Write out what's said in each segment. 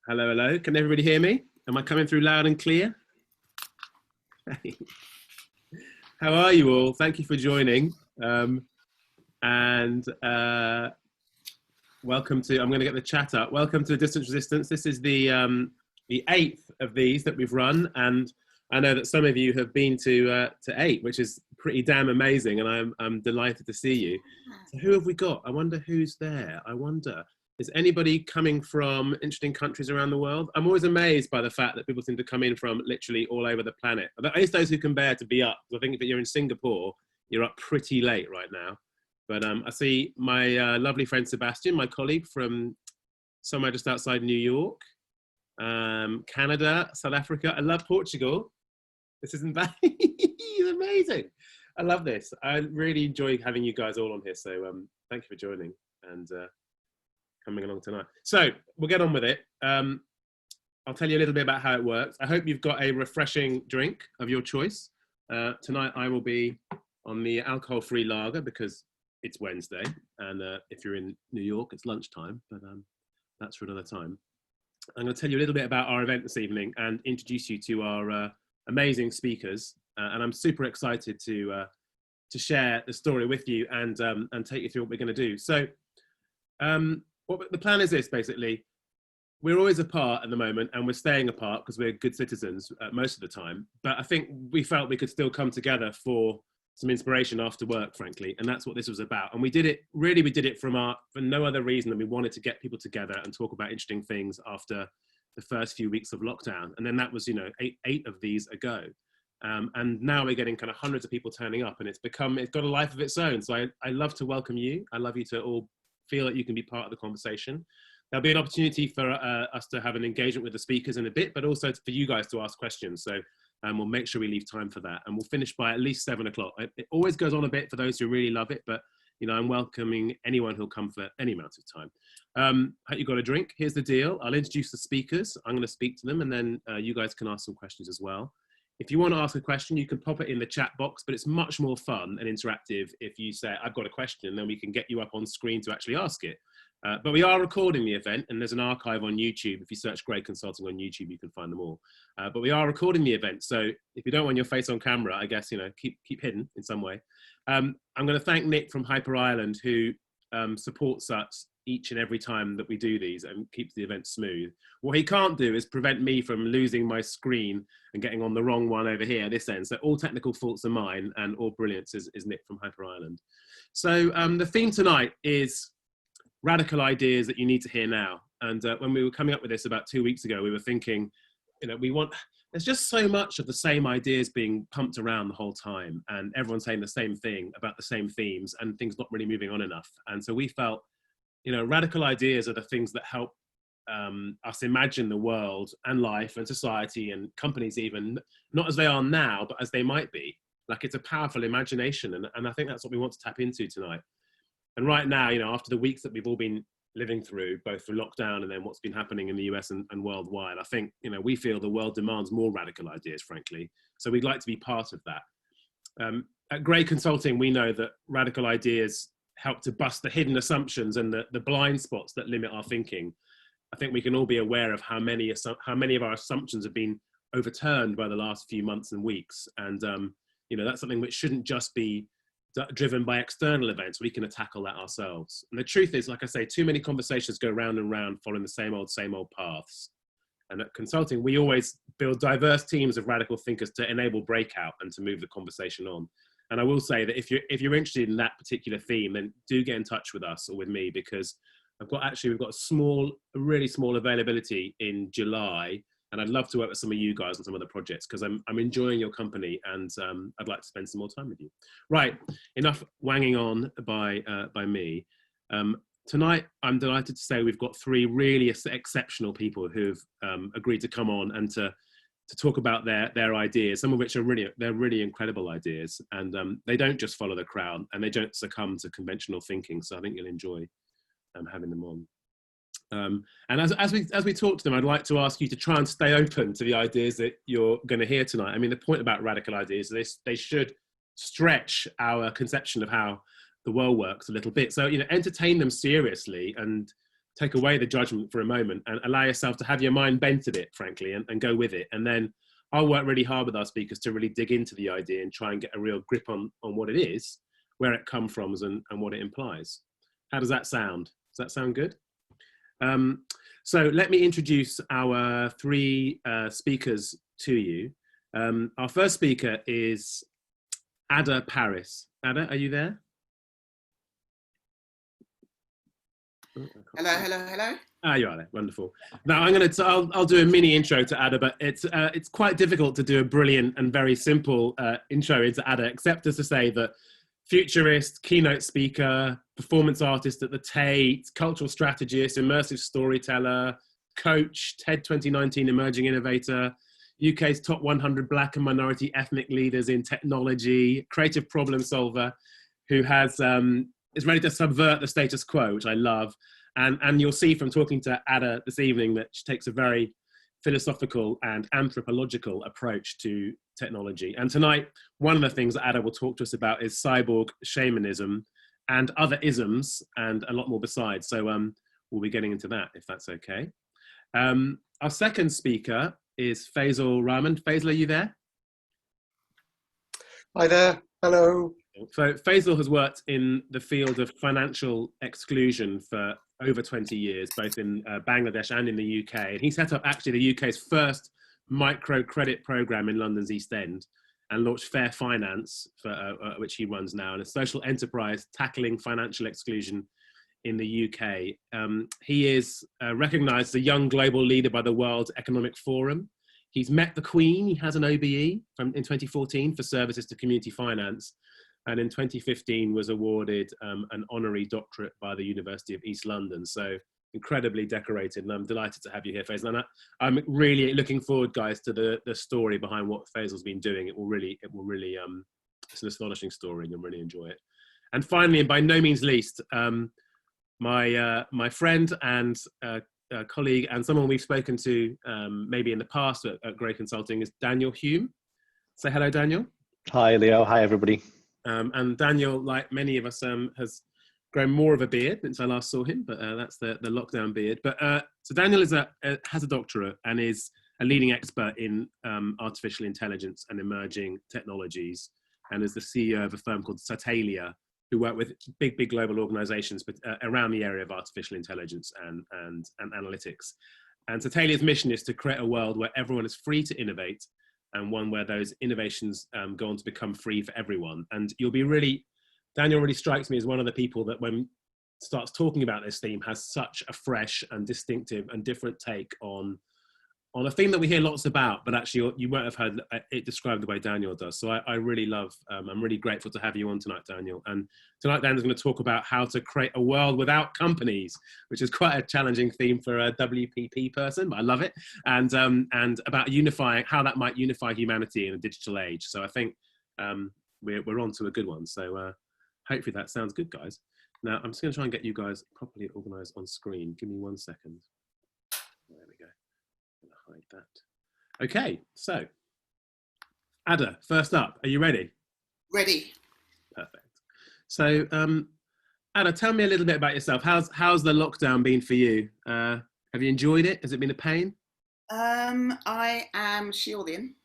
Hello, hello. Can everybody hear me? Am I coming through loud and clear? How are you all? Thank you for joining. Welcome to, I'm going to get the chat up. Welcome to Distance Resistance. This is the 8th of these that we've run. And I know that some of you have been to 8, which is pretty damn amazing. And I'm delighted to see you. So who have we got? I wonder who's there. I wonder. Is anybody coming from interesting countries around the world? I'm always amazed by the fact that people seem to come in from literally all over the planet. At least those who can bear to be up. I think if you're in Singapore, you're up pretty late right now. But I see my lovely friend Sebastian, my colleague from somewhere just outside New York, Canada, South Africa. I love Portugal. This isn't bad. It's amazing. I love this. I really enjoy having you guys all on here. So thank you for joining and coming along tonight. So we'll get on with it. I'll tell you a little bit about how it works. I hope you've got a refreshing drink of your choice. Tonight I will be on the alcohol-free lager because it's Wednesday, and if you're in New York, it's lunchtime, but that's for another time. I'm going to tell you a little bit about our event this evening and introduce you to our amazing speakers, and I'm super excited to share the story with you and take you through what we're going to do. So what the plan is this, basically. We're always apart at the moment, and we're staying apart because we're good citizens most of the time, but I think we felt we could still come together for some inspiration after work, frankly, and that's what this was about. And we did it for no other reason than we wanted to get people together and talk about interesting things after the first few weeks of lockdown. And then that was, eight of these ago. And now we're getting kind of hundreds of people turning up, and it's got a life of its own. So I love to welcome you. I love you to all feel that you can be part of the conversation. There'll be an opportunity for us to have an engagement with the speakers in a bit, but also for you guys to ask questions. So we'll make sure we leave time for that, and we'll finish by at least 7 o'clock. It always goes on a bit for those who really love it, but I'm welcoming anyone who'll come for any amount of time. Hope you got a drink. Here's the deal. I'll introduce the speakers. I'm going to speak to them, and then you guys can ask some questions as well. If you want to ask a question, you can pop it in the chat box, but it's much more fun and interactive if you say, I've got a question, and then we can get you up on screen to actually ask it. But we are recording the event, and there's an archive on YouTube. If you search Grey Consulting on YouTube, you can find them all. But we are recording the event, so if you don't want your face on camera, I guess, keep hidden in some way. I'm going to thank Nick from Hyper Island, who supports us each and every time that we do these and keeps the event smooth. What he can't do is prevent me from losing my screen and getting on the wrong one over here, this end. So all technical faults are mine, and all brilliance is Nick from Hyper Island. So the theme tonight is radical ideas that you need to hear now. And when we were coming up with this about 2 weeks ago, we were thinking, there's just so much of the same ideas being pumped around the whole time, and everyone's saying the same thing about the same themes, and things not really moving on enough. And so we felt, radical ideas are the things that help us imagine the world and life and society and companies, even not as they are now, but as they might be. Like, it's a powerful imagination, and I think that's what we want to tap into tonight. And right now, after the weeks that we've all been living through, both through lockdown and then what's been happening in the US and worldwide, I think, we feel the world demands more radical ideas, frankly. So we'd like to be part of that. At Grey Consulting, we know that radical ideas help to bust the hidden assumptions and the blind spots that limit our thinking. I think we can all be aware of how many of our assumptions have been overturned by the last few months and weeks. And, that's something which shouldn't just be driven by external events. We can tackle that ourselves. And the truth is, like I say, too many conversations go round and round following the same old paths. And at Consulting, we always build diverse teams of radical thinkers to enable breakout and to move the conversation on. And I will say that if you're interested in that particular theme, then do get in touch with us or with me, because we've got a really small availability in July. And I'd love to work with some of you guys on some other projects, because I'm enjoying your company, and I'd like to spend some more time with you. Right, enough wanging on by me. Tonight, I'm delighted to say we've got 3 really exceptional people who've agreed to come on and to talk about their ideas, some of which are really incredible ideas, and they don't just follow the crowd, and they don't succumb to conventional thinking. So I think you'll enjoy having them on. And as we talk to them, I'd like to ask you to try and stay open to the ideas that you're going to hear tonight. I mean, the point about radical ideas is they should stretch our conception of how the world works a little bit. So, entertain them seriously, and take away the judgment for a moment and allow yourself to have your mind bent at it, frankly, and go with it. And then I'll work really hard with our speakers to really dig into the idea and try and get a real grip on what it is, where it comes from, and what it implies. How does that sound? Does that sound good? So let me introduce our three speakers to you. Our first speaker is Adah Parris. Adah, are you there? Oh, hello. Ah, you are there. Wonderful. Now I'll do a mini intro to Adah, but it's quite difficult to do a brilliant and very simple intro into Adah, except as to say that futurist, keynote speaker, performance artist at the Tate, cultural strategist, immersive storyteller, coach, TED2019 Emerging Innovator, UK's top 100 Black and minority ethnic leaders in technology, creative problem solver, who is ready to subvert the status quo, which I love. And you'll see from talking to Adah this evening that she takes a very philosophical and anthropological approach to technology. And tonight, one of the things that Adah will talk to us about is cyborg shamanism and other isms and a lot more besides. So we'll be getting into that, if that's okay. Our second speaker is Faisel Rahman. Faisel, are you there? Hi there. Hello. So Faisel has worked in the field of financial exclusion for over 20 years, both in Bangladesh and in the UK. And he set up actually the UK's first micro credit program in London's East End and launched Fair Finance, which he runs now, and a social enterprise tackling financial exclusion in the UK. He is recognised as a young global leader by the World Economic Forum. He's met the Queen. He has an OBE in 2014 for services to community finance. And in 2015 was awarded an honorary doctorate by the University of East London. So incredibly decorated, and I'm delighted to have you here, Faisel. And I'm really looking forward, guys, to the story behind what Faisel's been doing. It will really, it's an astonishing story, and you'll really enjoy it. And finally, and by no means least, my friend and colleague, and someone we've spoken to maybe in the past at Grey Consulting, is Daniel Hume. Say hello, Daniel. Hi, Leo. Hi, everybody. And Daniel, like many of us, has grown more of a beard since I last saw him, but that's the lockdown beard. But so Daniel has a doctorate and is a leading expert in artificial intelligence and emerging technologies, and is the CEO of a firm called Satalia, who work with big global organizations around the area of artificial intelligence and analytics. And Satalia's mission is to create a world where everyone is free to innovate, and one where those innovations go on to become free for everyone. And Daniel really strikes me as one of the people that when starts talking about this theme has such a fresh and distinctive and different take on a theme that we hear lots about, but actually you won't have heard it described the way Daniel does. So I really love, I'm really grateful to have you on tonight, Daniel. And tonight Daniel's going to talk about how to create a world without companies, which is quite a challenging theme for a WPP person, but I love it. And about unifying, how that might unify humanity in a digital age. So I think we're on to a good one. So hopefully that sounds good, guys. Now I'm just going to try and get you guys properly organized on screen. Give me 1 second. There we go. Hide that. Okay, so Adah, first up, are you ready? Ready. Perfect. So Adah, tell me a little bit about yourself. How's the lockdown been for you? Have you enjoyed it? Has it been a pain? I am shielding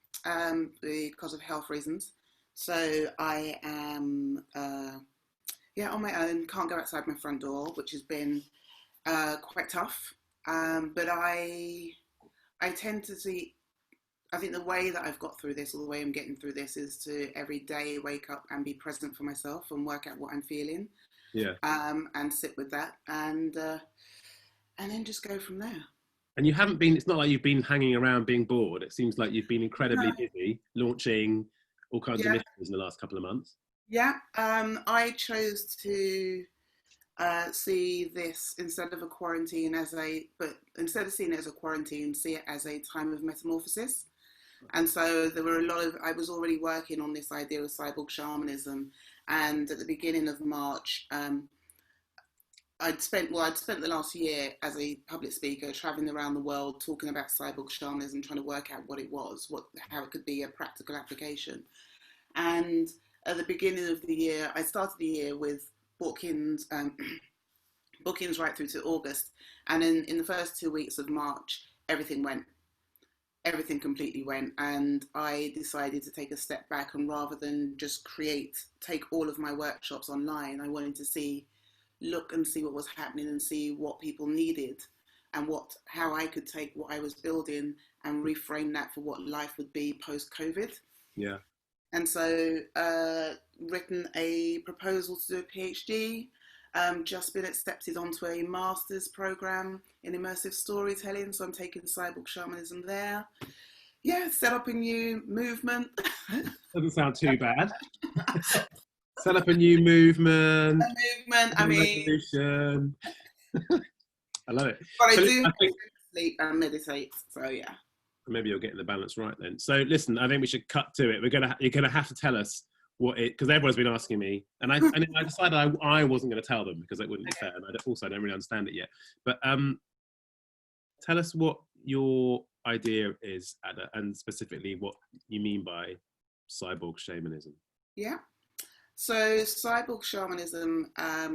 because of health reasons. So I am on my own, can't go outside my front door, which has been quite tough. But I tend to see, I think the way that I've got through this, or the way I'm getting through this, is to every day wake up and be present for myself and work out what I'm feeling. Yeah. And sit with that, and then just go from there. And you haven't been, it's not like you've been hanging around being bored. It seems like you've been incredibly busy launching all kinds of initiatives in the last couple of months. Yeah. I chose to see this instead of a quarantine instead of seeing it as a quarantine, see it as a time of metamorphosis. And so there were I was already working on this idea of cyborg shamanism, and at the beginning of March, I'd spent the last year as a public speaker traveling around the world talking about cyborg shamanism, trying to work out what it was, how it could be a practical application. And at the beginning of the year, I started the year with Borkin's bookings right through to August. And in the first 2 weeks of March, everything completely went. And I decided to take a step back, and rather than just take all of my workshops online, I wanted to look and see what was happening and see what people needed, and how I could take what I was building and reframe that for what life would be post-COVID. Yeah. And so written a proposal to do a PhD, just been accepted onto a master's program in immersive storytelling. So I'm taking Cyborg Shamanism there. Yeah, set up a new movement. Doesn't sound too bad. Set up a new movement. I mean, revolution. I love it. But I do sleep and meditate. So yeah. Maybe you're getting the balance right then. So listen, I think we should cut to it. You're gonna have to tell us what it, because everyone's been asking me, and I decided I wasn't going to tell them because it wouldn't be fair, and I don't really understand it yet. But tell us what your idea is, Adah, and specifically what you mean by cyborg shamanism. Yeah. So cyborg shamanism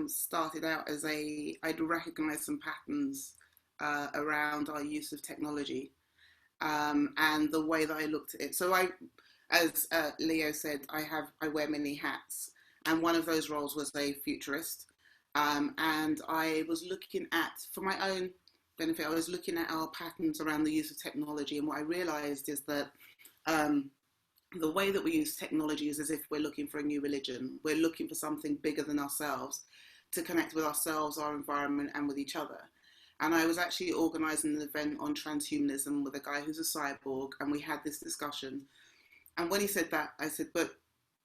started out as I'd recognized some patterns around our use of technology, and the way that I looked at it. So as Leo said, I wear many hats, and one of those roles was a futurist. And I was looking at, for my own benefit, I was looking at our patterns around the use of technology, and what I realized is that the way that we use technology is as if we're looking for a new religion. We're looking for something bigger than ourselves to connect with ourselves, our environment, and with each other. And I was actually organising an event on transhumanism with a guy who's a cyborg, and we had this discussion. And when he said that, I said, but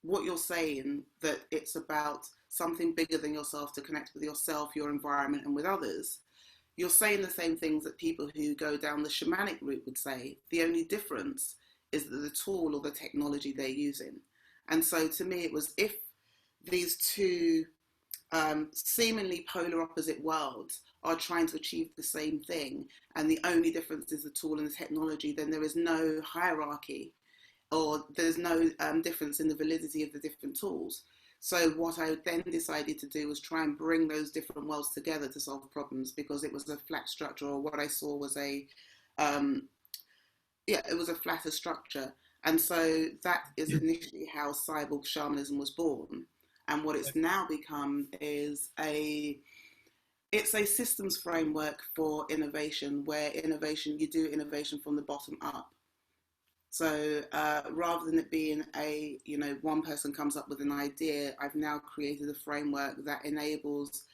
what you're saying, that it's about something bigger than yourself to connect with yourself, your environment, and with others, you're saying the same things that people who go down the shamanic route would say. The only difference is that the tool or the technology they're using. And so to me, it was, if these two seemingly polar opposite worlds are trying to achieve the same thing, and the only difference is the tool and the technology, then there is no hierarchy, or there's no difference in the validity of the different tools. So what I then decided to do was try and bring those different worlds together to solve problems, because it was a flat structure, or what I saw was it was a flatter structure. And so that is initially how cyborg shamanism was born. And what it's now become is it's a systems framework for innovation, where you do innovation from the bottom up. So rather than it being one person comes up with an idea, I've now created a framework that enables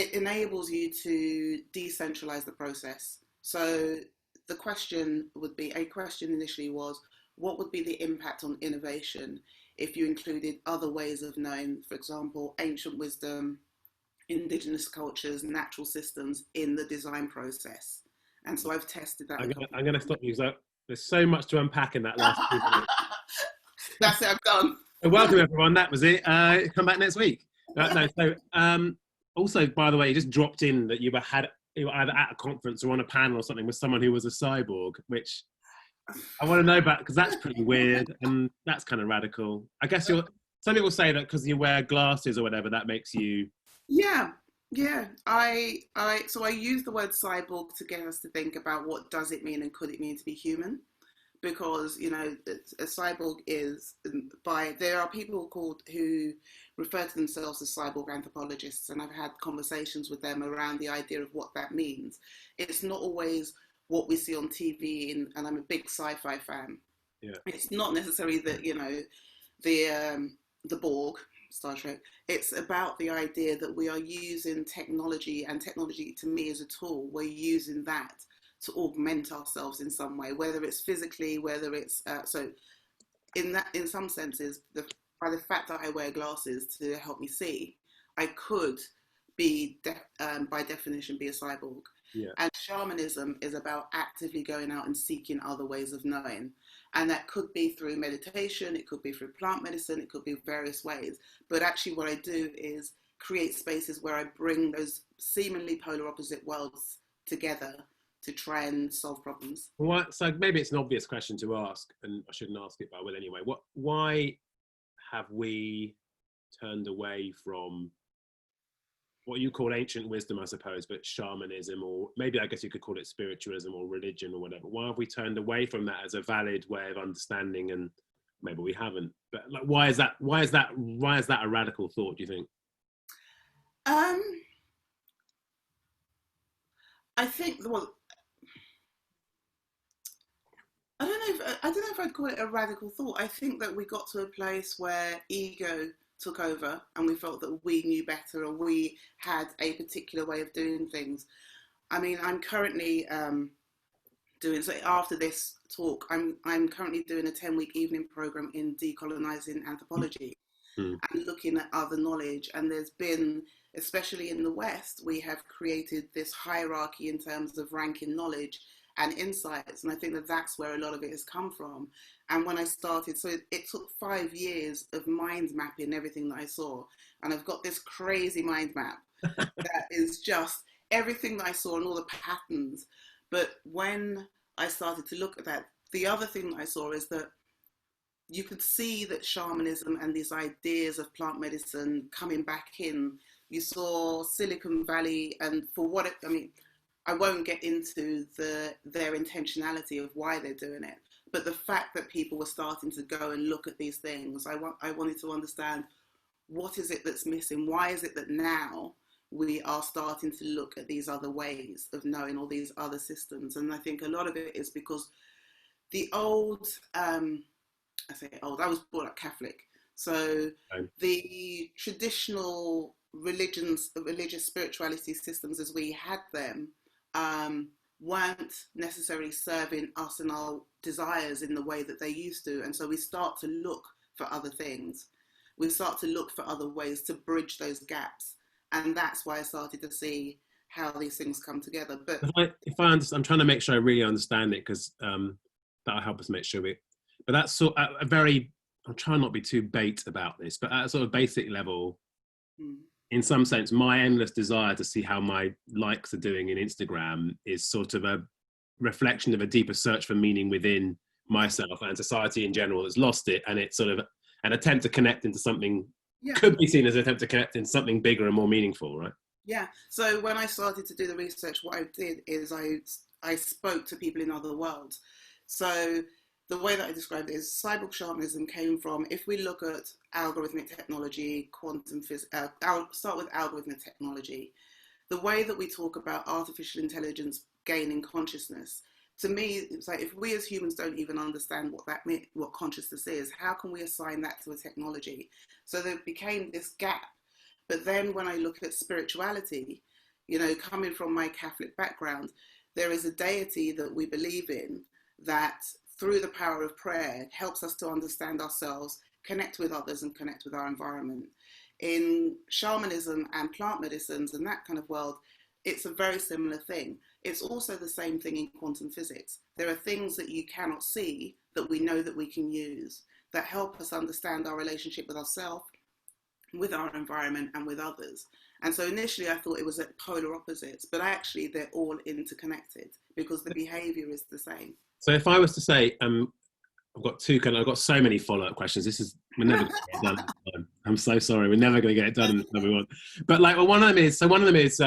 you to decentralize the process. So the question initially was, what would be the impact on innovation if you included other ways of knowing, for example, ancient wisdom, indigenous cultures, natural systems in the design process? And so I've tested that. I'm going to stop you, because there's so much to unpack in that last 2 minutes. That's it, I'm done. Welcome everyone, that was it. Come back next week. Also, by the way, you just dropped in that you were either at a conference or on a panel or something with someone who was a cyborg, which I want to know about, because that's pretty weird and that's kind of radical. I guess some people say that because you wear glasses or whatever, that makes you... Yeah. I use the word cyborg to get us to think about what does it mean and could it mean to be human, because a cyborg is there are people who refer to themselves as cyborg anthropologists, and I've had conversations with them around the idea of what that means. It's not always what we see on TV, and I'm a big sci-fi fan. Yeah. It's not necessarily that the Borg, Star Trek. It's about the idea that we are using technology, and technology to me is a tool. We're using that to augment ourselves in some way, whether it's physically, whether it's in some senses, by the fact that I wear glasses to help me see, I could be by definition be a cyborg. Yeah. And shamanism is about actively going out and seeking other ways of knowing. And that could be through meditation, it could be through plant medicine, it could be various ways. But actually what I do is create spaces where I bring those seemingly polar opposite worlds together to try and solve problems. So maybe it's an obvious question to ask, and I shouldn't ask it, but I will anyway. Why have we turned away from what you call ancient wisdom, I suppose, but shamanism, or maybe I guess you could call it spiritualism or religion or whatever. Why have we turned away from that as a valid way of understanding? And maybe we haven't. But like, why is that? Why is that a radical thought, do you think? I think, well, I don't know if I'd call it a radical thought. I think that we got to a place where ego took over and we felt that we knew better or we had a particular way of doing things. I mean, I'm currently doing, so after this talk, I'm currently doing a 10-week evening program in decolonizing anthropology and looking at other knowledge. And there's been, especially in the West, we have created this hierarchy in terms of ranking knowledge and insights. And I think that that's where a lot of it has come from. And when I started, so it took 5 years of mind mapping everything that I saw. And I've got this crazy mind map that is just everything that I saw and all the patterns. But when I started to look at that, the other thing that I saw is that you could see that shamanism and these ideas of plant medicine coming back in. You saw Silicon Valley, and for what it, I mean, I won't get into their intentionality of why they're doing it, but the fact that people were starting to go and look at these things, I wanted to understand, what is it that's missing? Why is it that now we are starting to look at these other ways of knowing, all these other systems? And I think a lot of it is because the old, I say old, I was brought up Catholic. So the traditional religious spirituality systems as we had them weren't necessarily serving us and our desires in the way that they used to. And so we start to look for other things. We start to look for other ways to bridge those gaps. And that's why I started to see how these things come together. But if I understand, I'm trying to make sure I really understand it, because that'll help us make sure but that's sort of a very, I'm trying not to be too bait about this, but at a sort of basic level, in some sense, my endless desire to see how my likes are doing in Instagram is sort of a reflection of a deeper search for meaning within myself and society in general that's lost it. And it's sort of an attempt to connect into something, could be seen as an attempt to connect into something bigger and more meaningful, right? Yeah. So when I started to do the research, what I did is I spoke to people in other worlds. So the way that I described it is cyborg shamanism came from, if we look at algorithmic technology, quantum physics, I'll start with algorithmic technology. The way that we talk about artificial intelligence gaining consciousness, to me, it's like, if we as humans don't even understand what consciousness is, how can we assign that to a technology? So there became this gap. But then when I look at spirituality, you know, coming from my Catholic background, there is a deity that we believe in that, through the power of prayer, helps us to understand ourselves, connect with others, and connect with our environment. In shamanism and plant medicines and that kind of world, it's a very similar thing. It's also the same thing in quantum physics. There are things that you cannot see that we know that we can use, that help us understand our relationship with ourselves, with our environment, and with others. And so initially I thought it was at polar opposites, but actually they're all interconnected because the behavior is the same. So if I was to say, I've got so many follow-up questions. We're never going to get it done in time. I'm so sorry. We're never going to get it done in the time we want. But like, well, one of them is,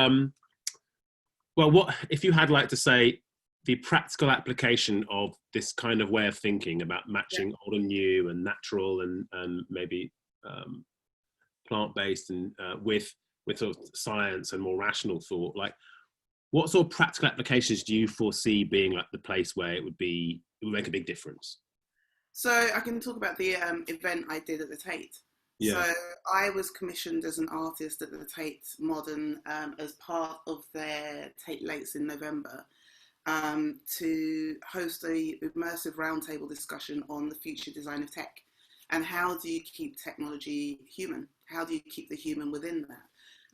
well, what, if you had like to say the practical application of this kind of way of thinking about matching old and new and natural and maybe plant-based and with sort of science and more rational thought, like, what sort of practical applications do you foresee being like the place where it would make a big difference? So I can talk about the event I did at the Tate. Yeah. So I was commissioned as an artist at the Tate Modern as part of their Tate Lates in November to host a immersive roundtable discussion on the future design of tech and how do you keep technology human? How do you keep the human within that?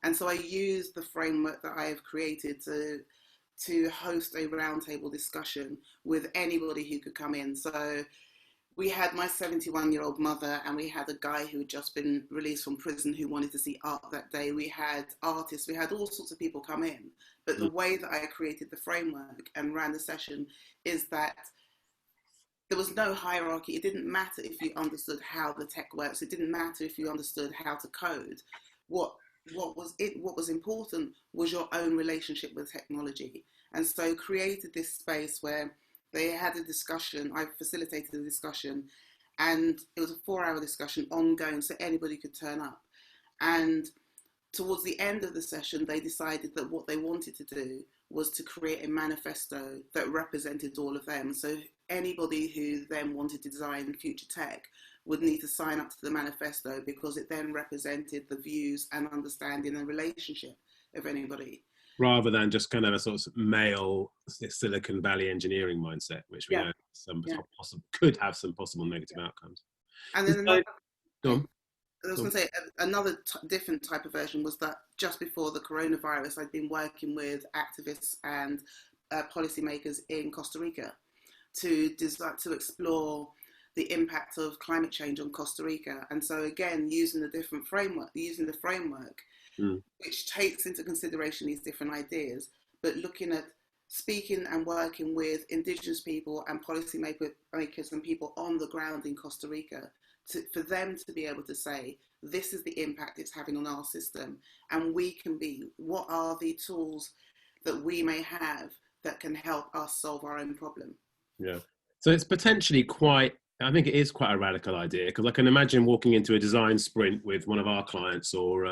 And so I used the framework that I have created to host a roundtable discussion with anybody who could come in. So we had my 71-year-old mother, and we had a guy who had just been released from prison who wanted to see art that day. We had artists, we had all sorts of people come in. But the way that I created the framework and ran the session is that there was no hierarchy. It didn't matter if you understood how the tech works. It didn't matter if you understood how to code. What what was important was your own relationship with technology. And so created this space where they had a discussion. I facilitated a discussion, and it was a 4-hour discussion ongoing, so anybody could turn up. And towards the end of the session, they decided that what they wanted to do was to create a manifesto that represented all of them. So anybody who then wanted to design future tech would need to sign up to the manifesto, because it then represented the views and understanding and relationship of anybody. Rather than just kind of a sort of male Silicon Valley engineering mindset, which we know could have some possible negative outcomes. And then another, I was Go going to say, another different type of version was that just before the coronavirus, I'd been working with activists and policymakers in Costa Rica to explore the impact of climate change on Costa Rica. And so again, using the framework, which takes into consideration these different ideas, but looking at speaking and working with indigenous people and policy makers and people on the ground in Costa Rica, for them to be able to say, this is the impact it's having on our system, and what are the tools that we may have that can help us solve our own problem. Yeah. So it's potentially I think it is quite a radical idea, because I can imagine walking into a design sprint with one of our clients, or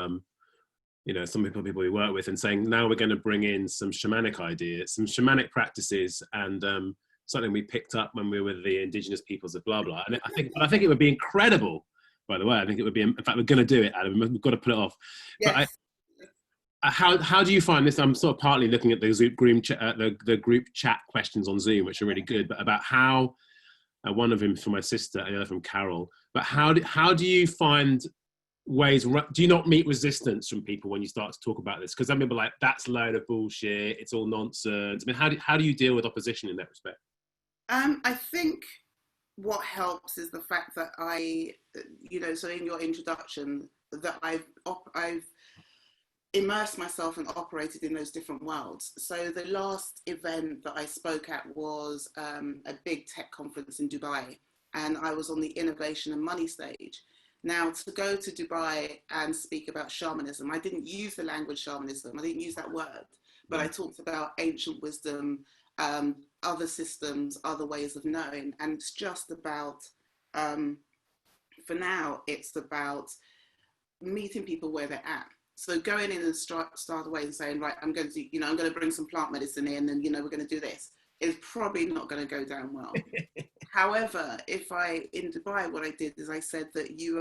some people we work with, and saying, now we're going to bring in some shamanic ideas, some shamanic practices, and something we picked up when we were with the indigenous peoples of blah blah. And I think it would be incredible. By the way, I think it would be. In fact, we're going to do it, Adam. We've got to put it off. Yes. But how do you find this? I'm sort of partly looking at the group chat questions on Zoom, which are really good, but about how one of them from my sister, the other from Carol. But how do you find ways? Do you not meet resistance from people when you start to talk about this? Because some people are like, that's a load of bullshit. It's all nonsense. I mean, how do you deal with opposition in that respect? I think what helps is the fact that so in your introduction, that I've immersed myself and operated in those different worlds. So the last event that I spoke at was a big tech conference in Dubai, and I was on the innovation and money stage. Now, to go to Dubai and speak about shamanism, I didn't use the language shamanism, I didn't use that word, but I talked about ancient wisdom, other systems, other ways of knowing, and it's just about, for now, it's about meeting people where they're at. So going in and start away and saying, right, I'm going to bring some plant medicine in, and we're going to do this, is probably not going to go down well. However, in Dubai, what I did is I said that you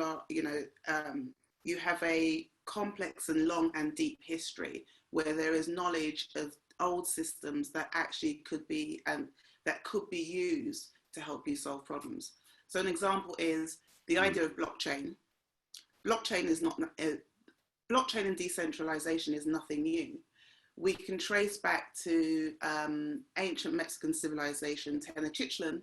have a complex and long and deep history where there is knowledge of old systems that actually could be used to help you solve problems. So an example is the idea of blockchain. Blockchain and decentralization is nothing new. We can trace back to ancient Mexican civilization, Tenochtitlan,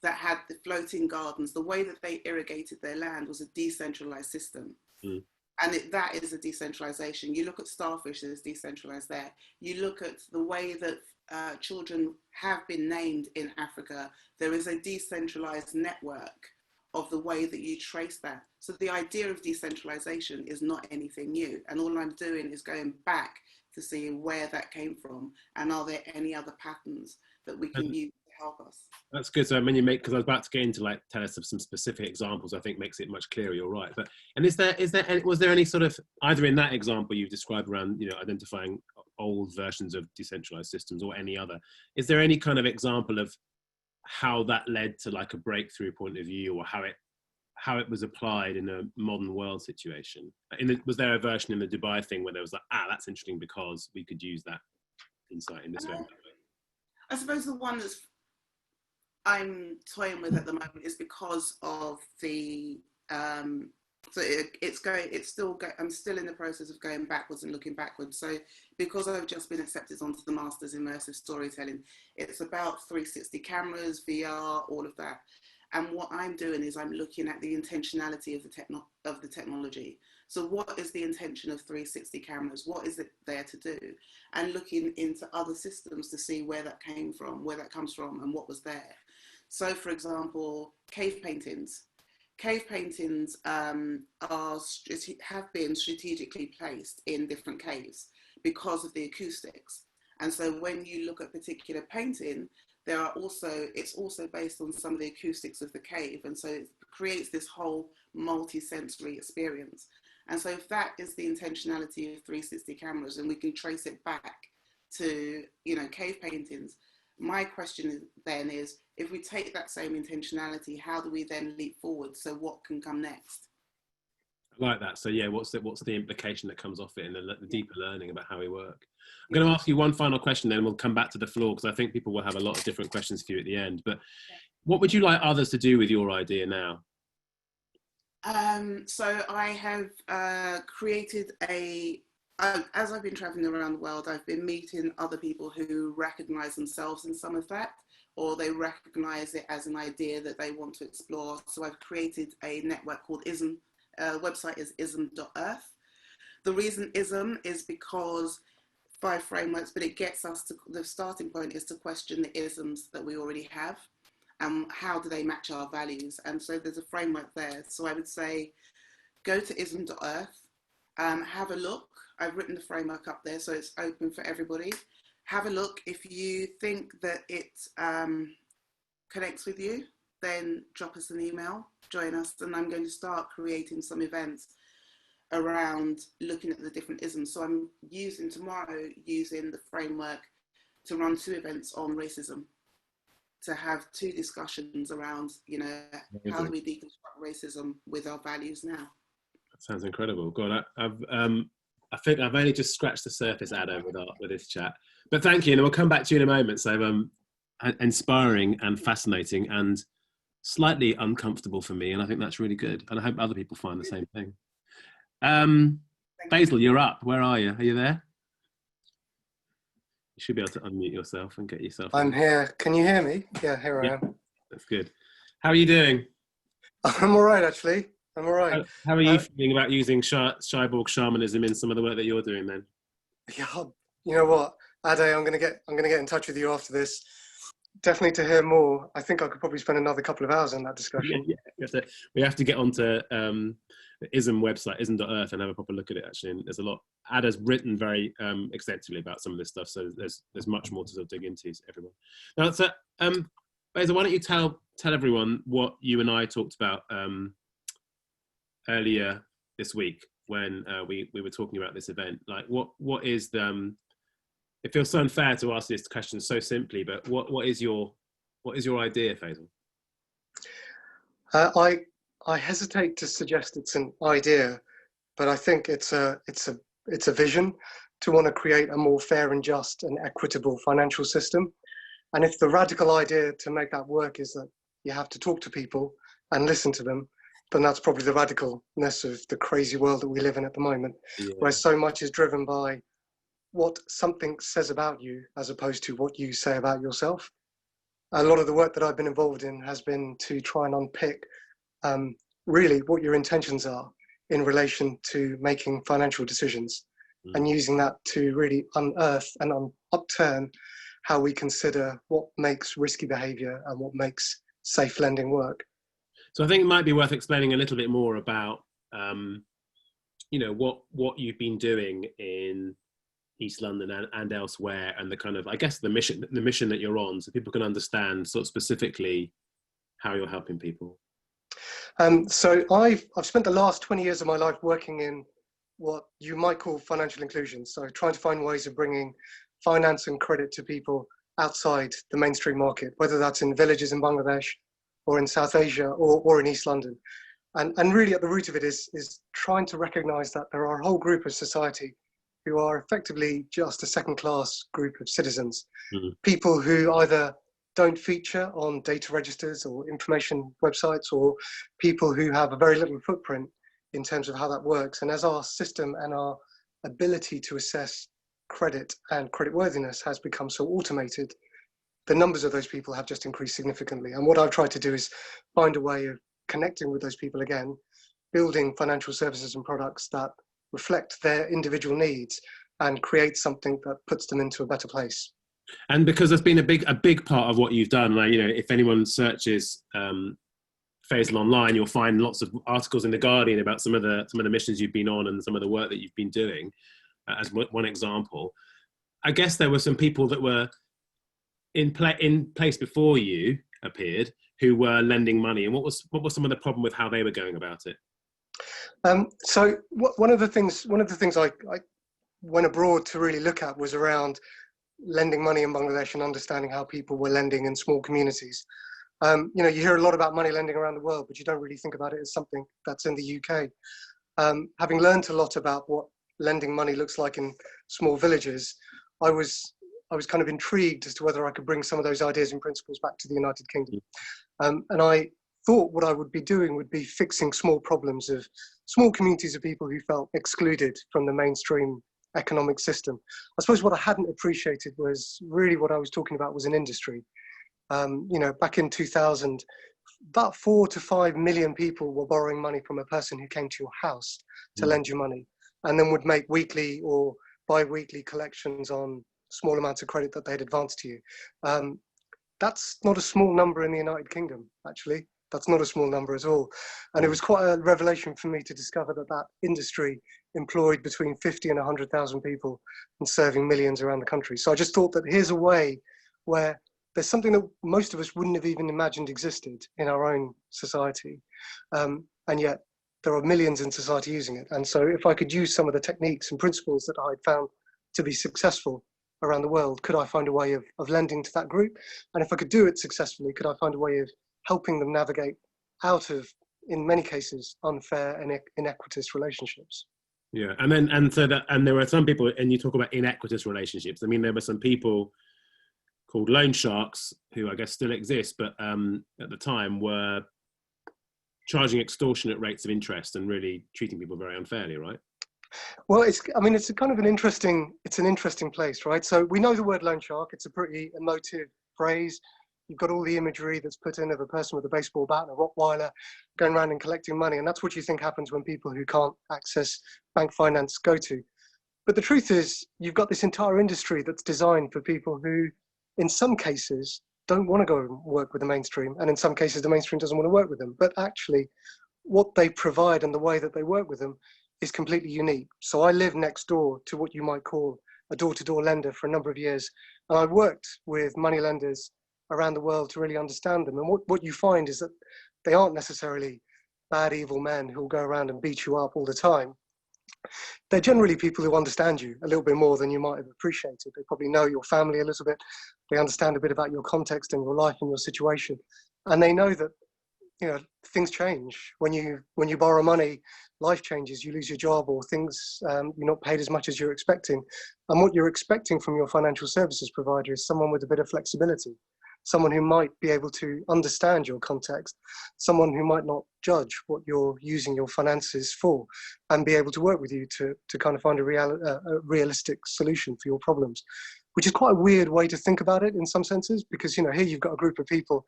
that had the floating gardens. The way that they irrigated their land was a decentralized system. And that is a decentralization. You look at starfish, there's decentralized there. You look at the way that children have been named in Africa, there is a decentralized network of the way that you trace that. So the idea of decentralization is not anything new. And all I'm doing is going back to see where that came from, and are there any other patterns that we can use to help us. That's good. So because I was about to get into tell us of some specific examples, I think makes it much clearer. You're right. But was there any sort of, either in that example you've described around identifying old versions of decentralized systems, or any other, is there any kind of example of how that led to a breakthrough point of view, or how it was applied in a modern world situation? Was there a version in the Dubai thing where there was that's interesting because we could use that insight in this way? I suppose the one that's I'm toying with at the moment is because of the I'm still in the process of going backwards and looking backwards. So because I've just been accepted onto the Masters Immersive Storytelling, it's about 360 cameras, VR, all of that. And what I'm doing is I'm looking at the intentionality of the technology. So what is the intention of 360 cameras? What is it there to do? And looking into other systems to see where that came from, where that comes from, and what was there. So for example, cave paintings. cave paintings have been strategically placed in different caves because of the acoustics. And so when you look at particular painting, it's also based on some of the acoustics of the cave. And so it creates this whole multi-sensory experience. And so if that is the intentionality of 360 cameras, and we can trace it back to, cave paintings, my question then is, if we take that same intentionality, how do we then leap forward? So what can come next? I like that. So yeah, what's the implication that comes off it, and the deeper learning about how we work? I'm going to ask you one final question, then we'll come back to the floor, because I think people will have a lot of different questions for you at the end. But what would you like others to do with your idea now? So I have created as I've been traveling around the world, I've been meeting other people who recognize themselves in some of that, or they recognize it as an idea that they want to explore. So I've created a network called ISM. Website is ism.earth. The reason ISM is because 5 frameworks, but it gets us to, the starting point is to question the isms that we already have, and how do they match our values? And so there's a framework there. So I would say, go to ism.earth, have a look. I've written the framework up there, so it's open for everybody. Have a look. If you think that it connects with you, then drop us an email, join us, and I'm going to start creating some events around looking at the different isms. So I'm using the framework to run 2 events on racism, to have 2 discussions around, how do we deconstruct racism with our values now? That sounds incredible. God, I think I've only just scratched the surface, Adah, with this chat. But thank you, and we'll come back to you in a moment. So inspiring and fascinating and slightly uncomfortable for me, and I think that's really good. And I hope other people find the same thing. Faisel, you're up. Where are you? Are you there? You should be able to unmute yourself and get yourself. I'm here. Can you hear me? Yeah, here I am. That's good. How are you doing? I'm all right, actually. I'm all right. How are you feeling about using Cyborg Shamanism in some of the work that you're doing then? Yeah, you know what, Adah, I'm gonna get in touch with you after this. Definitely to hear more. I think I could probably spend another couple of hours on that discussion. Yeah. We have to get onto the ISM website, ism.earth, and have a proper look at it, actually. And there's a lot. Adah's written very extensively about some of this stuff, so there's much more to sort of dig into, everyone. Now, so, Faisel, why don't you tell everyone what you and I talked about earlier this week when we were talking about this event. Like, what is the it feels so unfair to ask this question so simply, but what is your idea, Faisel? I hesitate to suggest it's an idea, but I think it's a vision to want to create a more fair and just and equitable financial system. And if the radical idea to make that work is that you have to talk to people and listen to them, then that's probably the radicalness of the crazy world that we live in at the moment, where so much is driven by what something says about you as opposed to what you say about yourself. A lot of the work that I've been involved in has been to try and unpick really what your intentions are in relation to making financial decisions, and using that to really unearth and upturn how we consider what makes risky behavior and what makes safe lending work. So I think it might be worth explaining a little bit more about what you've been doing in East London and elsewhere, and the kind of, I guess, the mission that you're on, so people can understand sort of specifically how you're helping people. So I've spent the last 20 years of my life working in what you might call financial inclusion. So trying to find ways of bringing finance and credit to people outside the mainstream market, whether that's in villages in Bangladesh or in South Asia or in East London. And really at the root of it is trying to recognize that there are a whole group of society who are effectively just a second-class group of citizens, people who either don't feature on data registers or information websites, or people who have a very little footprint in terms of how that works. And as our system and our ability to assess credit and creditworthiness has become so automated, the numbers of those people have just increased significantly. And what I've tried to do is find a way of connecting with those people again, building financial services and products that reflect their individual needs and create something that puts them into a better place. And because there's been a big part of what you've done, like, if anyone searches Faisal online, you'll find lots of articles in the Guardian about some of the missions you've been on and some of the work that you've been doing, as one example. I guess there were some people that were in place before you appeared who were lending money, and what was some of the problem with how they were going about it? So one of the things I went abroad to really look at was around lending money in Bangladesh and understanding how people were lending in small communities. You hear a lot about money lending around the world, but you don't really think about it as something that's in the UK. Having learned a lot about what lending money looks like in small villages, I was kind of intrigued as to whether I could bring some of those ideas and principles back to the United Kingdom. And I thought what I would be doing would be fixing small problems of small communities of people who felt excluded from the mainstream economic system. I suppose what I hadn't appreciated was really what I was talking about was an industry. Back in 2000, about 4 to 5 million people were borrowing money from a person who came to your house to lend you money, and then would make weekly or bi-weekly collections on small amounts of credit that they'd advance to you. That's not a small number in the United Kingdom, actually. That's not a small number at all. And it was quite a revelation for me to discover that industry employed between 50 and 100,000 people and serving millions around the country. So I just thought that here's a way where there's something that most of us wouldn't have even imagined existed in our own society. And yet there are millions in society using it. And so if I could use some of the techniques and principles that I'd found to be successful around the world, could I find a way of lending to that group? And if I could do it successfully, could I find a way of helping them navigate out of, in many cases, unfair and inequitous relationships? Yeah, and there were some people, and you talk about inequitous relationships. I mean, there were some people called loan sharks who I guess still exist, but at the time were charging extortionate rates of interest and really treating people very unfairly, right? Well, it's a kind of an interesting place, right? So we know the word loan shark. It's a pretty emotive phrase. You've got all the imagery that's put in of a person with a baseball bat and a Rottweiler going around and collecting money. And that's what you think happens when people who can't access bank finance go to. But the truth is, you've got this entire industry that's designed for people who, in some cases, don't want to go and work with the mainstream. And in some cases, the mainstream doesn't want to work with them. But actually, what they provide and the way that they work with them is completely unique. So I live next door to what you might call a door-to-door lender for a number of years. And I've worked with money lenders around the world to really understand them. And what you find is that they aren't necessarily bad, evil men who'll go around and beat you up all the time. They're generally people who understand you a little bit more than you might have appreciated. They probably know your family a little bit. They understand a bit about your context and your life and your situation. And they know that, things change. When you borrow money, life changes, you lose your job, or things, you're not paid as much as you're expecting. And what you're expecting from your financial services provider is someone with a bit of flexibility, someone who might be able to understand your context, someone who might not judge what you're using your finances for, and be able to work with you to kind of find a realistic solution for your problems, which is quite a weird way to think about it in some senses, because here you've got a group of people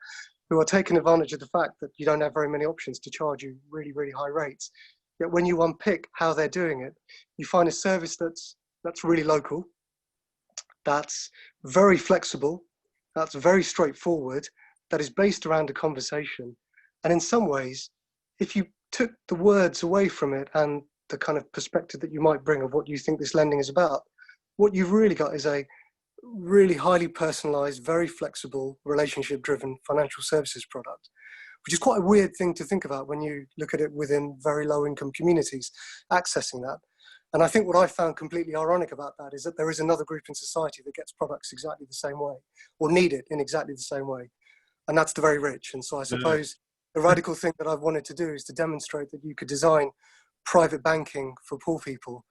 who are taking advantage of the fact that you don't have very many options to charge you really, really high rates. Yet when you unpick how they're doing it, you find a service that's really local, that's very flexible, that's very straightforward, that is based around a conversation. And in some ways, if you took the words away from it and the kind of perspective that you might bring of what you think this lending is about, what you've really got is a really highly personalized, very flexible, relationship-driven financial services product, which is quite a weird thing to think about when you look at it within very low-income communities accessing that. And I think what I found completely ironic about that is that there is another group in society that gets products exactly the same way, or need it in exactly the same way, and that's the very rich. And so I suppose the radical thing that I've wanted to do is to demonstrate that you could design private banking for poor people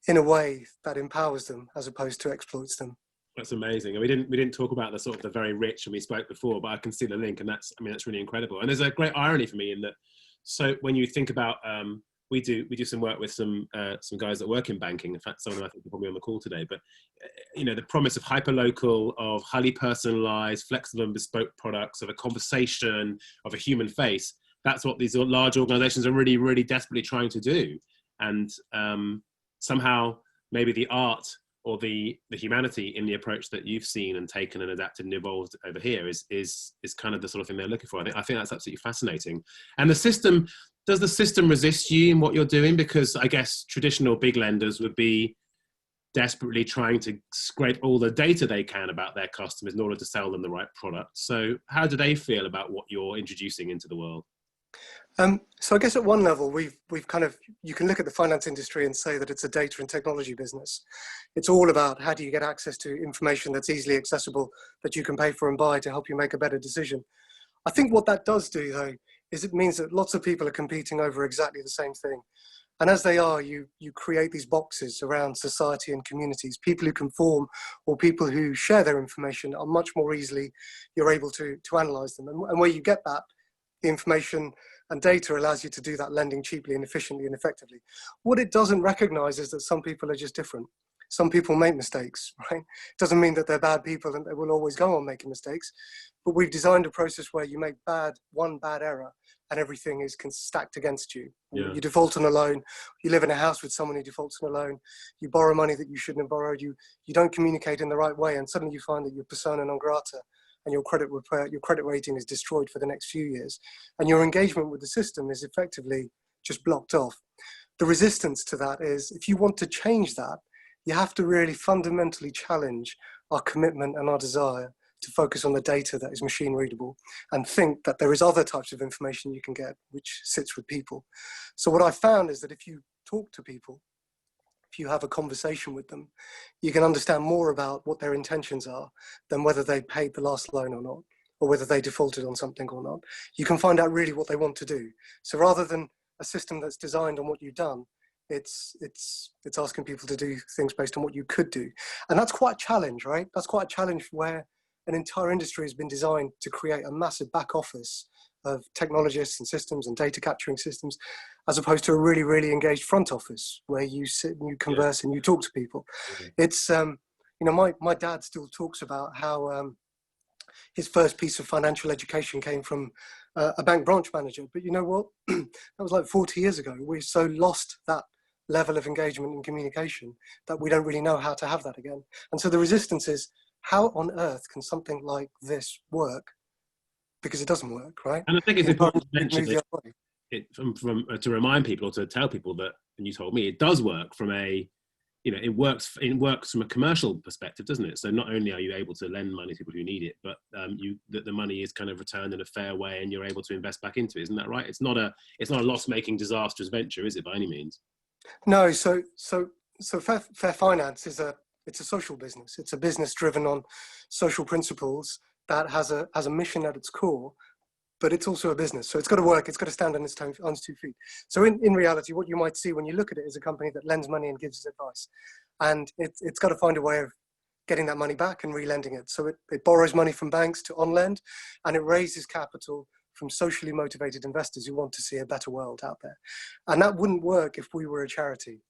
in a way that empowers them as opposed to exploits them. That's amazing. And we didn't talk about the sort of the very rich when we spoke before, but I can see the link, and that's really incredible. And there's a great irony for me in that. So when you think about, we do some work with some guys that work in banking. In fact, some of them I think are probably on the call today. But the promise of hyperlocal, of highly personalised, flexible and bespoke products, of a conversation, of a human face. That's what these large organisations are really, really desperately trying to do. And somehow maybe the art or the humanity in the approach that you've seen and taken and adapted and evolved over here is kind of the sort of thing they're looking for. I think that's absolutely fascinating. And does the system resist you in what you're doing? Because I guess traditional big lenders would be desperately trying to scrape all the data they can about their customers in order to sell them the right product. So how do they feel about what you're introducing into the world? So I guess at one level, we've kind of, you can look at the finance industry and say that it's a data and technology business. It's all about how do you get access to information that's easily accessible, that you can pay for and buy to help you make a better decision. I think what that does do, though, is it means that lots of people are competing over exactly the same thing. And as they are, you create these boxes around society and communities. People who conform or people who share their information are much more easily, you're able to analyze them. And where you get that, the information and data allows you to do that lending cheaply and efficiently and effectively. What it doesn't recognize is that some people are just different. Some people make mistakes, right? It doesn't mean that they're bad people and they will always go on making mistakes, but we've designed a process where you make one bad error and everything is stacked against you. Yeah. You default on a loan, you live in a house with someone who defaults on a loan, you borrow money that you shouldn't have borrowed, you don't communicate in the right way, and suddenly you find that you're persona non grata, and your credit rating is destroyed for the next few years. And your engagement with the system is effectively just blocked off. The resistance to that is, if you want to change that, you have to really fundamentally challenge our commitment and our desire to focus on the data that is machine readable and think that there is other types of information you can get which sits with people. So what I found is that if you talk to people, if you have a conversation with them, you can understand more about what their intentions are than whether they paid the last loan or not, or whether they defaulted on something or not. You can find out really what they want to do. So rather than a system that's designed on what you've done, it's asking people to do things based on what you could do. And that's quite a challenge, right? That's quite a challenge where an entire industry has been designed to create a massive back office of technologists and systems and data capturing systems, as opposed to a really, really engaged front office where you sit and you converse and you talk to people. It's, my dad still talks about how his first piece of financial education came from a bank branch manager. But you know what? That was like 40 years ago. We've so lost that level of engagement and communication that we don't really know how to have that again. And so the resistance is, how on earth can something like this work? Because it doesn't work, right? And I think it's important to mention to remind people or to tell people that, and you told me, it does work from it works from a commercial perspective, doesn't it? So not only are you able to lend money to people who need it, but that the money is kind of returned in a fair way and you're able to invest back into it. Isn't that right? It's not a loss-making, disastrous venture, is it, by any means? No. So fair finance is a social business. It's a business driven on social principles that has a mission at its core, but it's also a business. So it's got to work. It's got to stand on its 2 feet. So in reality, what you might see when you look at it is a company that lends money and gives advice. And it's got to find a way of getting that money back and relending it. So it borrows money from banks to on-lend, and it raises capital from socially motivated investors who want to see a better world out there. And that wouldn't work if we were a charity.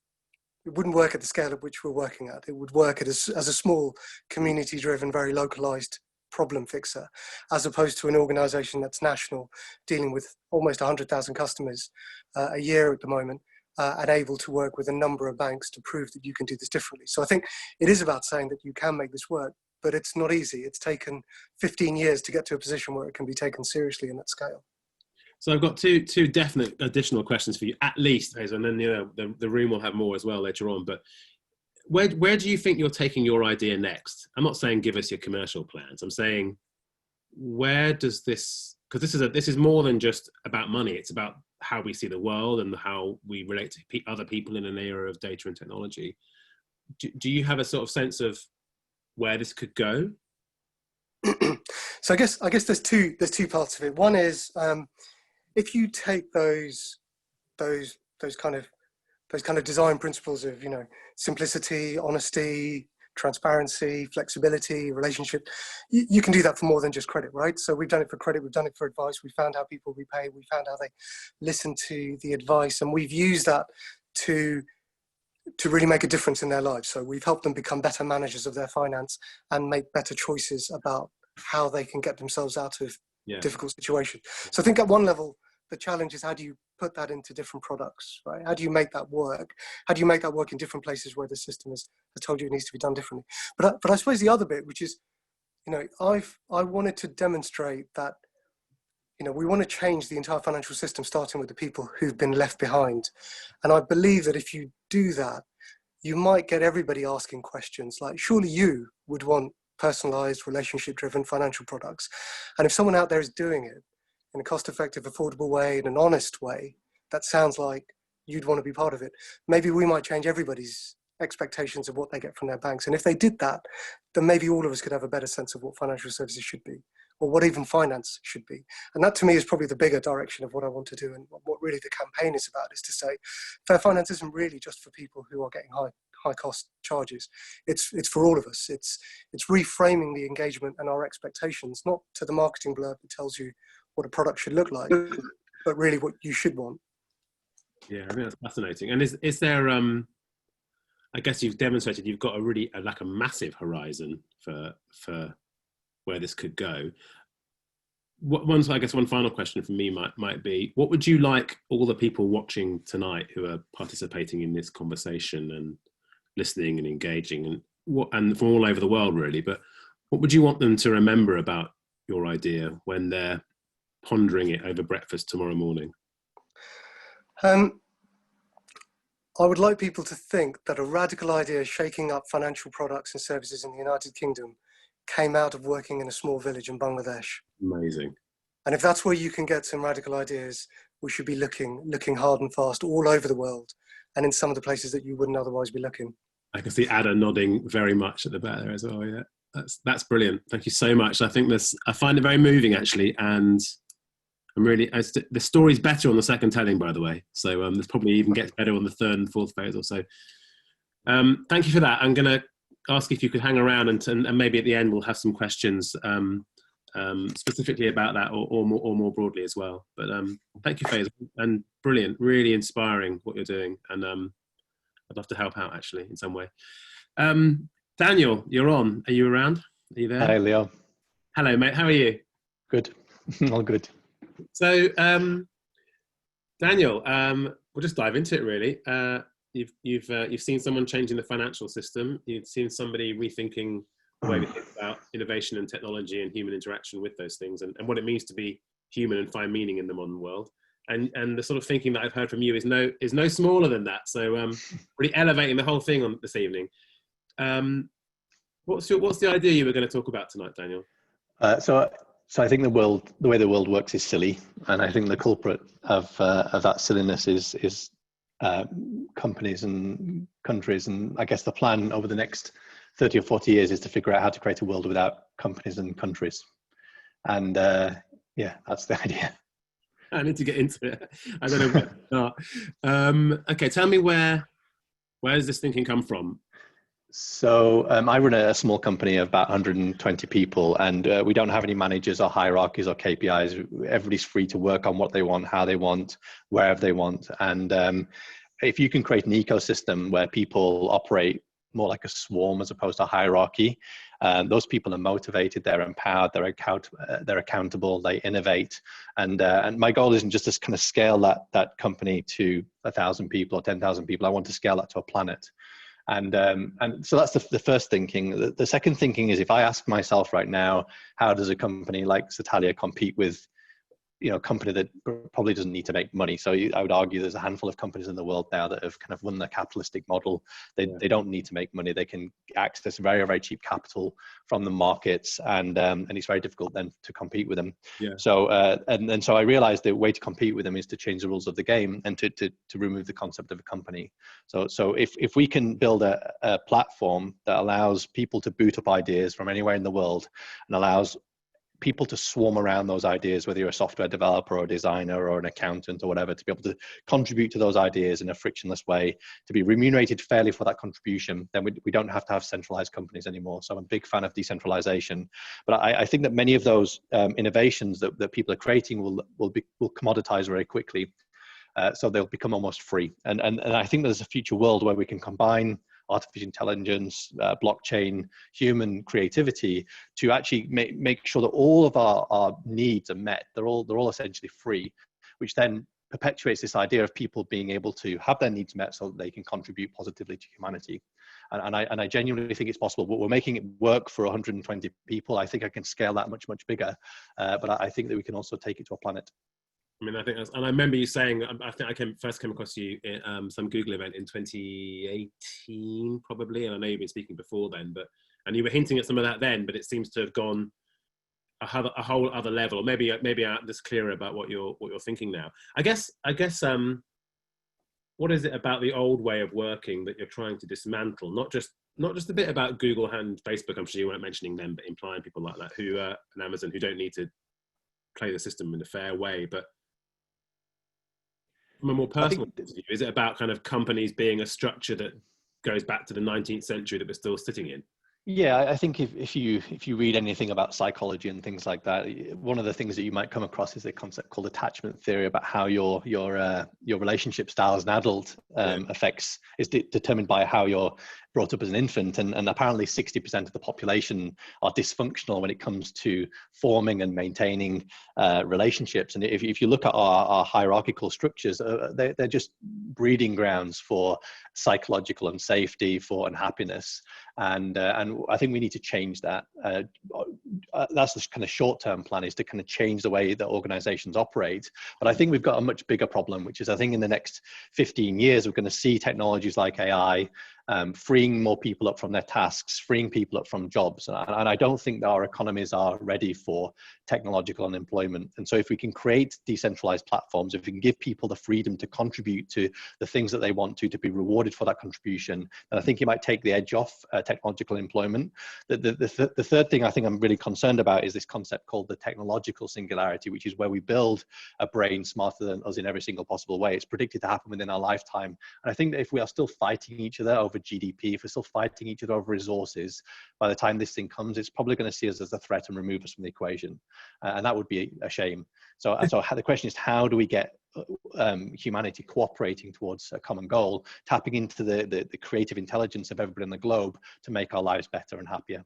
It wouldn't work at the scale at which we're working at. It would work as a small, community-driven, very localized problem fixer, as opposed to an organization that's national, dealing with almost 100,000 customers a year at the moment, and able to work with a number of banks to prove that you can do this differently. So I think it is about saying that you can make this work, but it's not easy. It's taken 15 years to get to a position where it can be taken seriously in that scale. So I've got two definite additional questions for you, at least, Faisel, and then the room will have more as well later on. But where do you think you're taking your idea next? I'm not saying give us your commercial plans. I'm saying, where does this? Because this is more than just about money. It's about how we see the world and how we relate to other people in an era of data and technology. Do you have a sort of sense of where this could go? So I guess there's two parts of it. One is, if you take those kind of design principles of, simplicity, honesty, transparency, flexibility, relationship, you can do that for more than just credit, right? So we've done it for credit, we've done it for advice, we found how people repay, we found how they listen to the advice, and we've used that to really make a difference in their lives. So we've helped them become better managers of their finance and make better choices about how they can get themselves out of difficult situations. So I think at one level, the challenge is, how do you put that into different products, right? How do you make that work? How do you make that work in different places where the system has told you it needs to be done differently? But I suppose the other bit, which is, I wanted to demonstrate that, we want to change the entire financial system, starting with the people who've been left behind. And I believe that if you do that, you might get everybody asking questions like, surely you would want personalized, relationship-driven financial products. And if someone out there is doing it in a cost-effective, affordable way, in an honest way, that sounds like you'd want to be part of it. Maybe we might change everybody's expectations of what they get from their banks. And if they did that, then maybe all of us could have a better sense of what financial services should be, or what even finance should be. And that to me is probably the bigger direction of what I want to do. And what really the campaign is about is to say, fair finance isn't really just for people who are getting high cost charges. It's for all of us. It's reframing the engagement and our expectations, not to the marketing blurb that tells you what a product should look like, but really what you should want. Yeah, I think that's fascinating. And is there, I guess you've demonstrated you've got a really like a massive horizon for where this could go. One final question from me might be, what would you like all the people watching tonight who are participating in this conversation and listening and engaging and from all over the world really, but what would you want them to remember about your idea when they're pondering it over breakfast tomorrow morning? I would like people to think that a radical idea shaking up financial products and services in the United Kingdom came out of working in a small village in Bangladesh. Amazing. And if that's where you can get some radical ideas, we should be looking hard and fast all over the world and in some of the places that you wouldn't otherwise be looking. I can see Adah nodding very much at the back there as well. Yeah, that's brilliant. Thank you so much. I find it very moving actually, and the story's better on the second telling, by the way. So this probably even gets better on the third and fourth phase or so. Thank you for that. I'm going to ask if you could hang around and maybe at the end we'll have some questions specifically about that or more broadly as well. But thank you, Faisel, and brilliant, really inspiring what you're doing. And I'd love to help out actually in some way. Daniel, you're on. Are you around? Are you there? Hi, Leo. Hello, mate. How are you? Good. All good. So, Daniel, we'll just dive into it really. You've seen someone changing the financial system. You've seen somebody rethinking the way we think about innovation and technology and human interaction with those things and what it means to be human and find meaning in the modern world. And the sort of thinking that I've heard from you is no smaller than that. So really elevating the whole thing on this evening. What's the idea you were going to talk about tonight, Daniel? So I think the way the world works is silly, and I think the culprit of that silliness is companies and countries. And I guess the plan over the next 30 or 40 years is to figure out how to create a world without companies and countries. And yeah, that's the idea. I need to get into it. I don't know where to start. Okay, tell me where does this thinking come from? So I run a small company of about 120 people, and we don't have any managers or hierarchies or KPIs. Everybody's free to work on what they want, how they want, wherever they want. And if you can create an ecosystem where people operate more like a swarm as opposed to a hierarchy, those people are motivated, they're empowered, they're accountable, they innovate. And my goal isn't just to kind of scale that company to 1,000 people or 10,000 people. I want to scale that to a planet. And so that's the first thinking. The second thinking is, if I ask myself right now, how does a company like Satalia compete with, a company that probably doesn't need to make money? So I would argue there's a handful of companies in the world now that have kind of run the capitalistic model. They don't need to make money. They can access very, very cheap capital from the markets, and it's very difficult then to compete with them. Yeah. So and so I realized the way to compete with them is to change the rules of the game and to remove the concept of a company. So if we can build a platform that allows people to boot up ideas from anywhere in the world and allows people to swarm around those ideas, whether you're a software developer or a designer or an accountant or whatever, to be able to contribute to those ideas in a frictionless way, to be remunerated fairly for that contribution, then we don't have to have centralized companies anymore. So I'm a big fan of decentralization. But I think that many of those innovations that people are creating will commoditize very quickly. So they'll become almost free. And I think there's a future world where we can combine artificial intelligence, blockchain, human creativity to actually make sure that all of our needs are met. They're all essentially free, which then perpetuates this idea of people being able to have their needs met so that they can contribute positively to humanity. And I genuinely think it's possible. We're making it work for 120 people. I think I can scale that much bigger, but I think that we can also take it to a planet. I mean, I think that's, and I remember you saying, I think I first came across you at some Google event in 2018, probably, and I know you've been speaking before then, and you were hinting at some of that then, but it seems to have gone a whole other level. Maybe I'm just clearer about what you're thinking now. I guess, what is it about the old way of working that you're trying to dismantle? Not just a bit about Google and Facebook. I'm sure you weren't mentioning them, but implying people like that who and Amazon who don't need to play the system in a fair way, but from a more personal point of view, is it about kind of companies being a structure that goes back to the 19th century that we're still sitting in? Yeah, I think if you read anything about psychology and things like that, one of the things that you might come across is a concept called attachment theory, about how your relationship style as an adult is determined by how you're brought up as an infant, and apparently 60% of the population are dysfunctional when it comes to forming and maintaining relationships. And if you look at our hierarchical structures, they're just breeding grounds for psychological unsafety, for unhappiness, and I think we need to change that. That's the kind of short-term plan, is to kind of change the way that organizations operate. But I think we've got a much bigger problem, which is I think in the next 15 years, we're going to see technologies like AI freeing more people up from their tasks, freeing people up from jobs. And I don't think that our economies are ready for technological unemployment. And so if we can create decentralized platforms, if we can give people the freedom to contribute to the things that they want to be rewarded for that contribution, then I think it might take the edge off technological employment. The third thing I think I'm really concerned about is this concept called the technological singularity, which is where we build a brain smarter than us in every single possible way. It's predicted to happen within our lifetime. And I think that if we are still fighting each other over GDP, if we're still fighting each other over resources, by the time this thing comes, it's probably going to see us as a threat and remove us from the equation. And that would be a shame. So the question is, how do we get humanity cooperating towards a common goal, tapping into the creative intelligence of everybody on the globe to make our lives better and happier?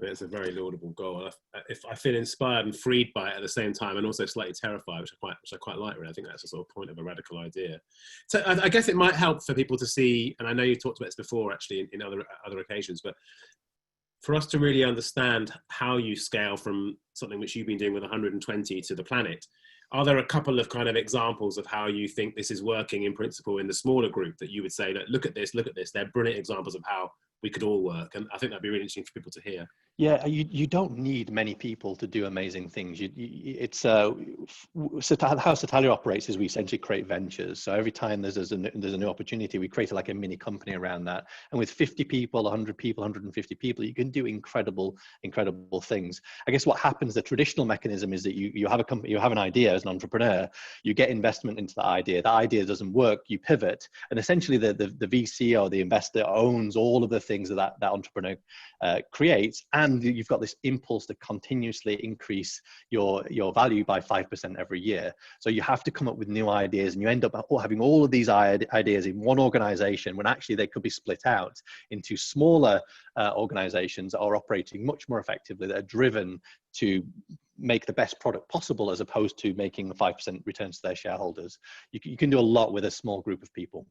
It's a very laudable goal. If I feel inspired and freed by it at the same time, and also slightly terrified, which I quite like. Really, I think that's a sort of point of a radical idea. So I guess it might help for people to see, and I know you've talked about this before, actually, in other occasions, but for us to really understand how you scale from something which you've been doing with 120 to the planet. Are there a couple of kind of examples of how you think this is working in principle in the smaller group that you would say, look at this, they're brilliant examples of how we could all work? And I think that'd be really interesting for people to hear. Yeah, you don't need many people to do amazing things. It's how Satalia operates is we essentially create ventures. So every time there's a new opportunity, we create like a mini company around that. And with 50 people, 100 people, 150 people, you can do incredible things. I guess what happens, the traditional mechanism is that you have a company, you have an idea as an entrepreneur, you get investment into the idea. That idea doesn't work, you pivot, and essentially the VC or the investor owns all of the things that entrepreneur creates, and you've got this impulse to continuously increase your value by 5% every year. So you have to come up with new ideas, and you end up having all of these ideas in one organization when actually they could be split out into smaller organizations that are operating much more effectively, that are driven to make the best product possible, as opposed to making 5% returns to their shareholders. You can do a lot with a small group of people.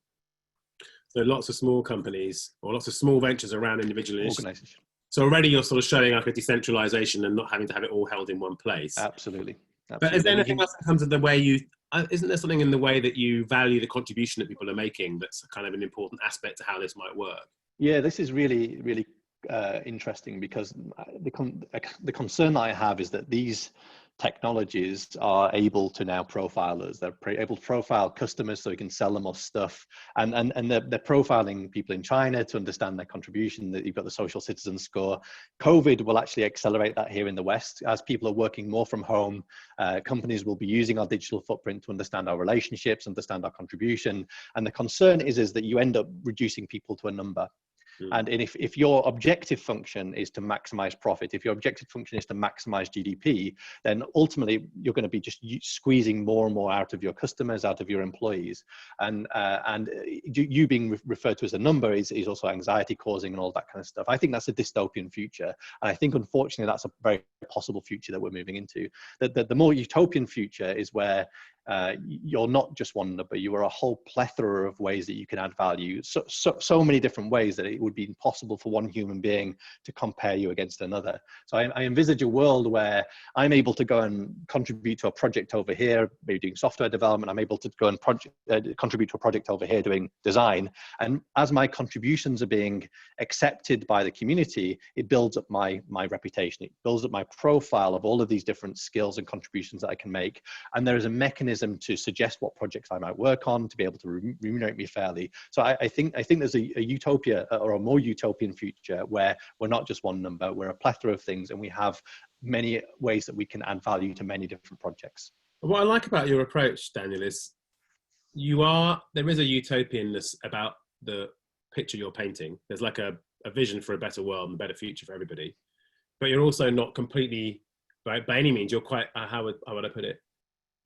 So lots of small companies or lots of small ventures around individual organizations. So already you're sort of showing like a decentralization and not having to have it all held in one place. Absolutely. But is there anything else in terms of the way isn't there something in the way that you value the contribution that people are making that's kind of an important aspect to how this might work? Yeah, this is really, really interesting, because the concern that I have is that these technologies are able to now profile us. They're able to profile customers so we can sell them more stuff. And they're profiling people in China to understand their contribution, that you've got the social citizen score. COVID will actually accelerate that here in the West. As people are working more from home, companies will be using our digital footprint to understand our relationships, understand our contribution. And the concern is that you end up reducing people to a number. And if your objective function is to maximize profit, if your objective function is to maximize GDP, then ultimately you're going to be just squeezing more and more out of your customers, out of your employees. And you being referred to as a number is also anxiety causing and all that kind of stuff. I think that's a dystopian future. And I think, unfortunately, that's a very possible future that we're moving into. The more utopian future is where you're not just one number, you are a whole plethora of ways that you can add value. So many different ways that it would be impossible for one human being to compare you against another. So I envisage a world where I'm able to go and contribute to a project over here, maybe doing software development. I'm able to go and contribute to a project over here doing design. And as my contributions are being accepted by the community, it builds up my reputation. It builds up my profile of all of these different skills and contributions that I can make. And there is a mechanism to suggest what projects I might work on, to be able to remunerate me fairly. So I think there's a utopia, or a more utopian future, where we're not just one number, we're a plethora of things, and we have many ways that we can add value to many different projects. What I like about your approach, Daniel, is there is a utopianness about the picture you're painting. There's like a vision for a better world and a better future for everybody, but you're also not completely, by any means, you're quite, how would I put it?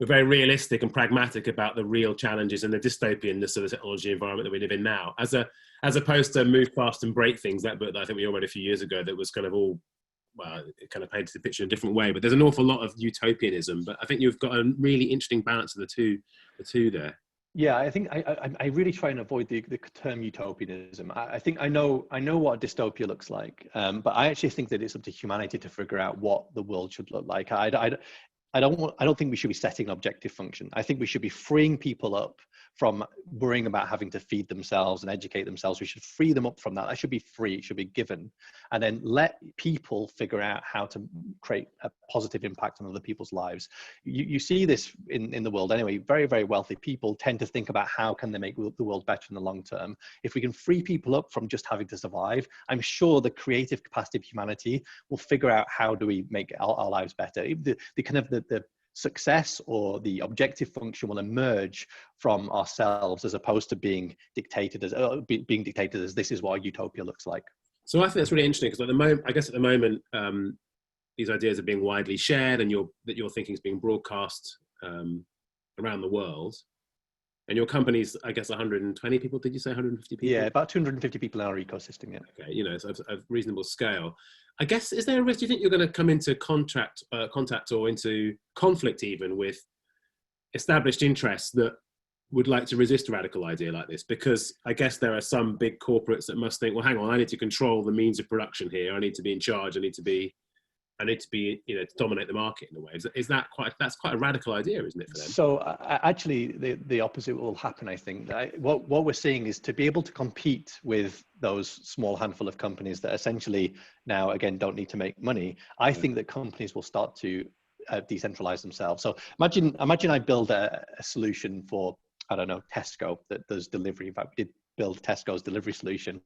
We're very realistic and pragmatic about the real challenges and the dystopianness of the technology environment that we live in now, as opposed to move fast and break things, that book that I think we all read a few years ago that was kind of all, well, it kind of painted the picture in a different way, but there's an awful lot of utopianism, but I think you've got a really interesting balance of the two there. Yeah, I think I really try and avoid the term utopianism. I think I know what a dystopia looks like, but I actually think that it's up to humanity to figure out what the world should look like. I don't think we should be setting an objective function. I think we should be freeing people up from worrying about having to feed themselves and educate themselves. We should free them up from that. That should be free, it should be given. And then let people figure out how to create a positive impact on other people's lives. You see this in the world anyway. Very, very wealthy people tend to think about how can they make the world better in the long term. If we can free people up from just having to survive, I'm sure the creative capacity of humanity will figure out how do we make our lives better. The success or the objective function will emerge from ourselves, as opposed to being dictated as this is what a utopia looks like. So I think that's really interesting, because at the moment, these ideas are being widely shared, and that your thinking is being broadcast around the world. And your company's, I guess, 120 people. Did you say 150 people? Yeah, about 250 people in our ecosystem. Yeah. Okay, so a reasonable scale. I guess, is there a risk? Do you think you're going to come into contact or into conflict even with established interests that would like to resist a radical idea like this? Because I guess there are some big corporates that must think, well, hang on, I need to control the means of production here. I need to be in charge. I need to be, to dominate the market in a way. That's quite a radical idea, isn't it, for them? So actually, the opposite will happen, I think. What we're seeing is to be able to compete with those small handful of companies that essentially now, again, don't need to make money. I think that companies will start to decentralize themselves. So imagine I build a solution for, I don't know, Tesco that does delivery. In fact, we did build Tesco's delivery solution.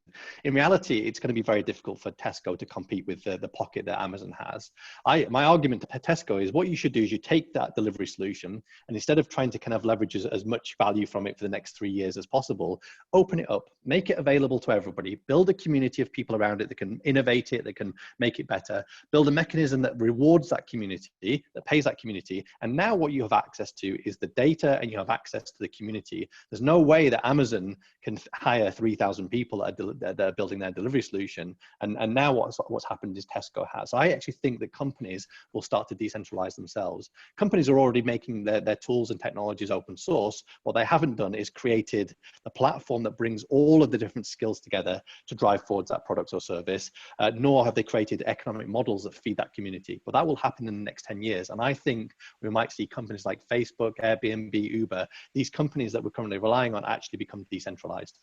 In reality, it's going to be very difficult for Tesco to compete with the pocket that Amazon has. My argument to Tesco is what you should do is you take that delivery solution, and instead of trying to kind of leverage as much value from it for the next 3 years as possible, open it up, make it available to everybody, build a community of people around it that can innovate it, that can make it better, build a mechanism that rewards that community, that pays that community. And now what you have access to is the data, and you have access to the community. There's no way that Amazon can hire 3,000 people that are building their delivery solution. And now what's happened is Tesco has. So I actually think that companies will start to decentralize themselves. Companies are already making their tools and technologies open source. What they haven't done is created the platform that brings all of the different skills together to drive forwards that product or service, nor have they created economic models that feed that community. But that will happen in the next 10 years. And I think we might see companies like Facebook, Airbnb, Uber, these companies that we're currently relying on actually become decentralized.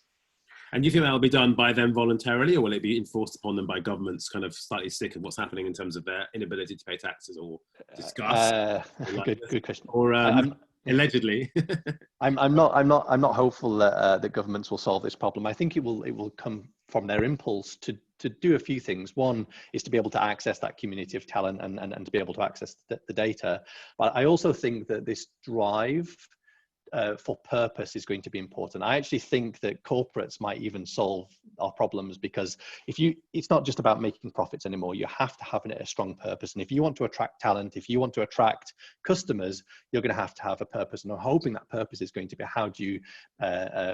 And do you think that will be done by them voluntarily, or will it be enforced upon them by governments kind of slightly sick of what's happening in terms of their inability to pay taxes or discuss? Good question. Or allegedly. I'm not hopeful that the governments will solve this problem. I think it will come from their impulse to do a few things. One is to be able to access that community of talent and to be able to access the data. But I also think that this drive for purpose is going to be important. I actually think that corporates might even solve our problems, because it's not just about making profits anymore. You have to have a strong purpose. And if you want to attract talent, if you want to attract customers, you're going to have a purpose. And I'm hoping that purpose is going to be, how do you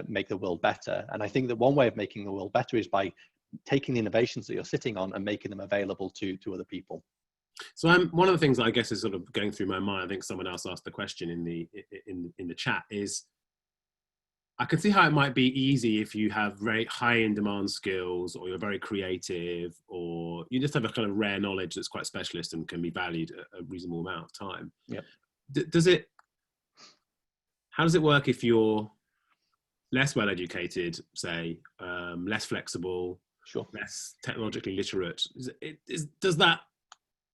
make the world better? And I think that one way of making the world better is by taking the innovations that you're sitting on and making them available to other people. So one of the things that I guess is sort of going through my mind, I think someone else asked the question in the chat, is I can see how it might be easy if you have very high in demand skills, or you're very creative, or you just have a kind of rare knowledge that's quite specialist and can be valued a reasonable amount of time. Yep. How does it work if you're less well educated, say, less flexible, Sure, less technologically literate?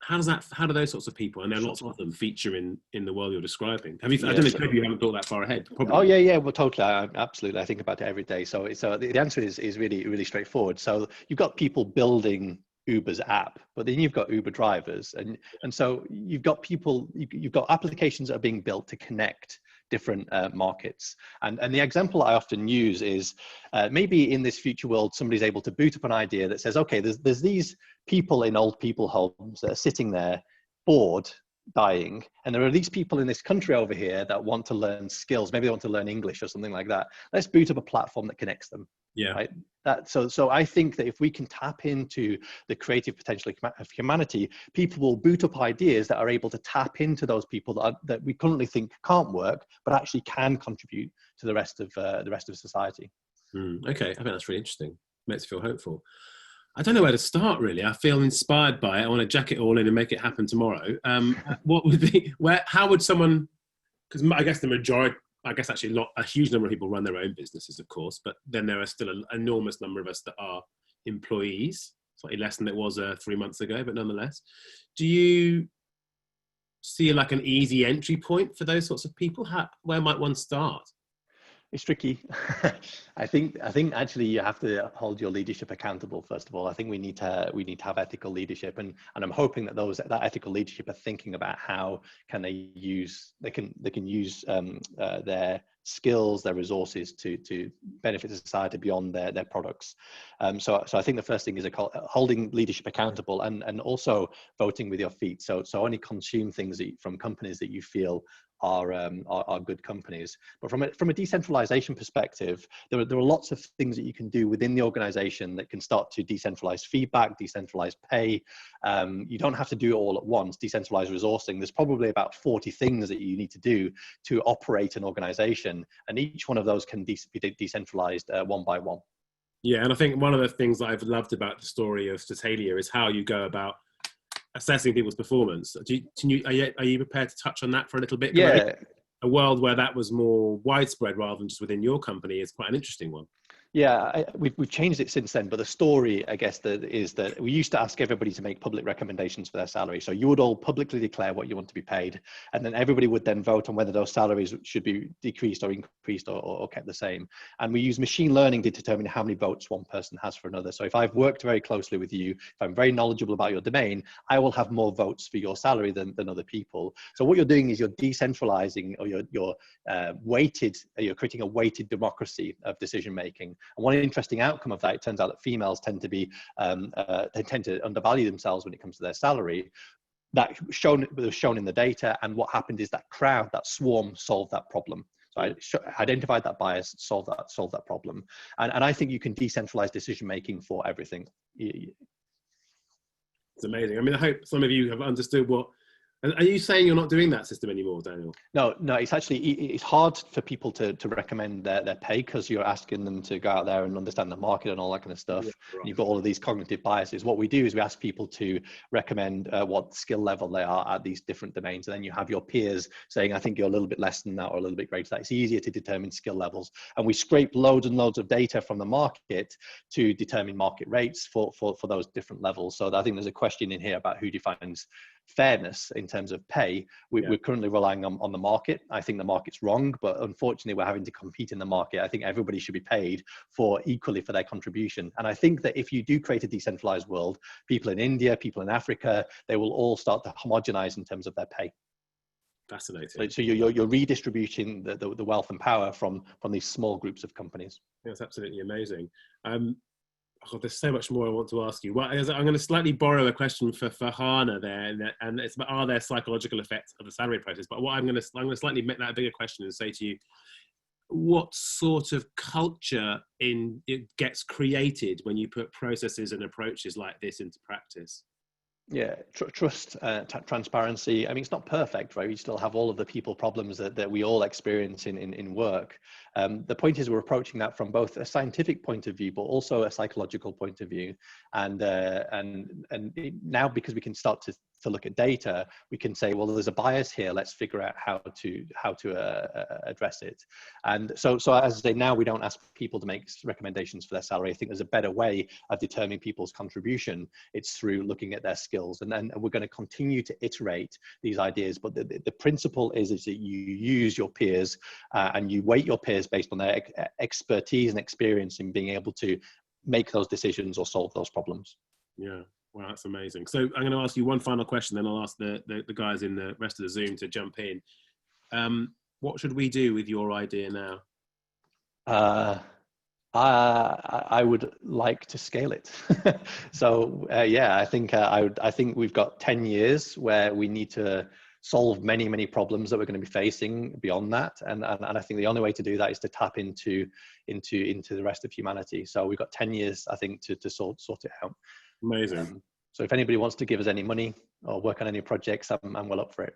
How do those sorts of people, and there are lots of them, feature in the world you're describing? I don't know if you haven't thought that far ahead. Probably. Oh yeah, well, totally, absolutely. I think about it every day. So the answer is really straightforward. So you've got people building Uber's app, but then you've got Uber drivers, and so you've got applications that are being built to connect different markets. And the example I often use is maybe in this future world, somebody's able to boot up an idea that says, okay, there's these people in old people homes that are sitting there bored, dying, and there are these people in this country over here that want to learn skills. Maybe they want to learn English or something like that. Let's boot up a platform that connects them. Yeah. Right. So I think that if we can tap into the creative potential of humanity, people will boot up ideas that are able to tap into those people that we currently think can't work, but actually can contribute to the rest of society. Okay, I think that's really interesting. Makes me feel hopeful. I don't know where to start, really. I feel inspired by it. I want to jack it all in and make it happen tomorrow. What would be, how would someone, because I guess actually not a huge number of people run their own businesses, of course, but then there are still an enormous number of us that are employees, slightly less than it was 3 months ago, but nonetheless. Do you see like an easy entry point for those sorts of people? Where might one start? It's tricky. I think actually you have to hold your leadership accountable. First of all, I think we need to have ethical leadership, and I'm hoping that that ethical leadership are thinking about how can they use their skills, their resources to benefit society beyond their products. So I think the first thing is holding leadership accountable, and also voting with your feet. So only consume things from companies that you feel are good companies. But from a decentralization perspective, there are lots of things that you can do within the organization that can start to decentralize feedback, decentralize pay. You don't have to do it all at once. Decentralized resourcing, there's probably about 40 things that you need to do to operate an organization, and each one of those can be decentralized one by one. Yeah, and I think one of the things that I've loved about the story of Statalia is how you go about assessing people's performance. Are you prepared to touch on that for a little bit? Yeah. A world where that was more widespread rather than just within your company is quite an interesting one. Yeah, we've changed it since then, but the story, I guess, is that we used to ask everybody to make public recommendations for their salary. So you would all publicly declare what you want to be paid, and then everybody would then vote on whether those salaries should be decreased or increased or kept the same. And we use machine learning to determine how many votes one person has for another. So if I've worked very closely with you, if I'm very knowledgeable about your domain, I will have more votes for your salary than other people. So what you're doing is you're decentralizing, or you're creating a weighted democracy of decision making. And one interesting outcome of that, it turns out that females tend to be, they tend to undervalue themselves when it comes to their salary. That was shown in the data, and what happened is that swarm solved that problem. So I identified that bias, solved that problem, and I think you can decentralize decision making for everything. It's amazing. I mean, I hope some of you have understood what. Are you saying you're not doing that system anymore, Daniel? No, it's hard for people to recommend their pay, because you're asking them to go out there and understand the market and all that kind of stuff. Yeah, right. And you've got all of these cognitive biases. What we do is we ask people to recommend what skill level they are at these different domains. And then you have your peers saying, I think you're a little bit less than that or a little bit greater than that. It's easier to determine skill levels. And we scrape loads and loads of data from the market to determine market rates for those different levels. So I think there's a question in here about who defines fairness in terms of pay. We're currently relying on the market. I think the market's wrong, but unfortunately we're having to compete in the market. I think everybody should be paid equally for their contribution. And I think that if you do create a decentralized world, people in India, people in Africa, they will all start to homogenize in terms of their pay. Fascinating. So you're redistributing the wealth and power from these small groups of companies. That's absolutely amazing. There's so much more I want to ask you. Well, I'm going to slightly borrow a question for Hannah there, and it's about, are there psychological effects of the salary process? But what I'm going to slightly make that a bigger question and say to you, what sort of culture it gets created when you put processes and approaches like this into practice? Yeah, trust, transparency. I mean, it's not perfect, right? We still have all of the people problems that we all experience in work. The point is we're approaching that from both a scientific point of view, but also a psychological point of view. And now, because we can start to look at data, we can say, well, there's a bias here. Let's figure out how to address it. And so as I say, now we don't ask people to make recommendations for their salary. I think there's a better way of determining people's contribution. It's through looking at their skills, and then we're going to continue to iterate these ideas. But the principle is that you use your peers and you weight your peers based on their expertise and experience in being able to make those decisions or solve those problems. Yeah. Wow, that's amazing. So I'm going to ask you one final question, then I'll ask the guys in the rest of the Zoom to jump in. What should we do with your idea now? I would like to scale it. So yeah, I think we've got 10 years where we need to solve many problems that we're going to be facing beyond that, and I think the only way to do that is to tap into the rest of humanity. So we've got 10 years, I think, to sort it out. Amazing. So if anybody wants to give us any money or work on any projects, I'm well up for it.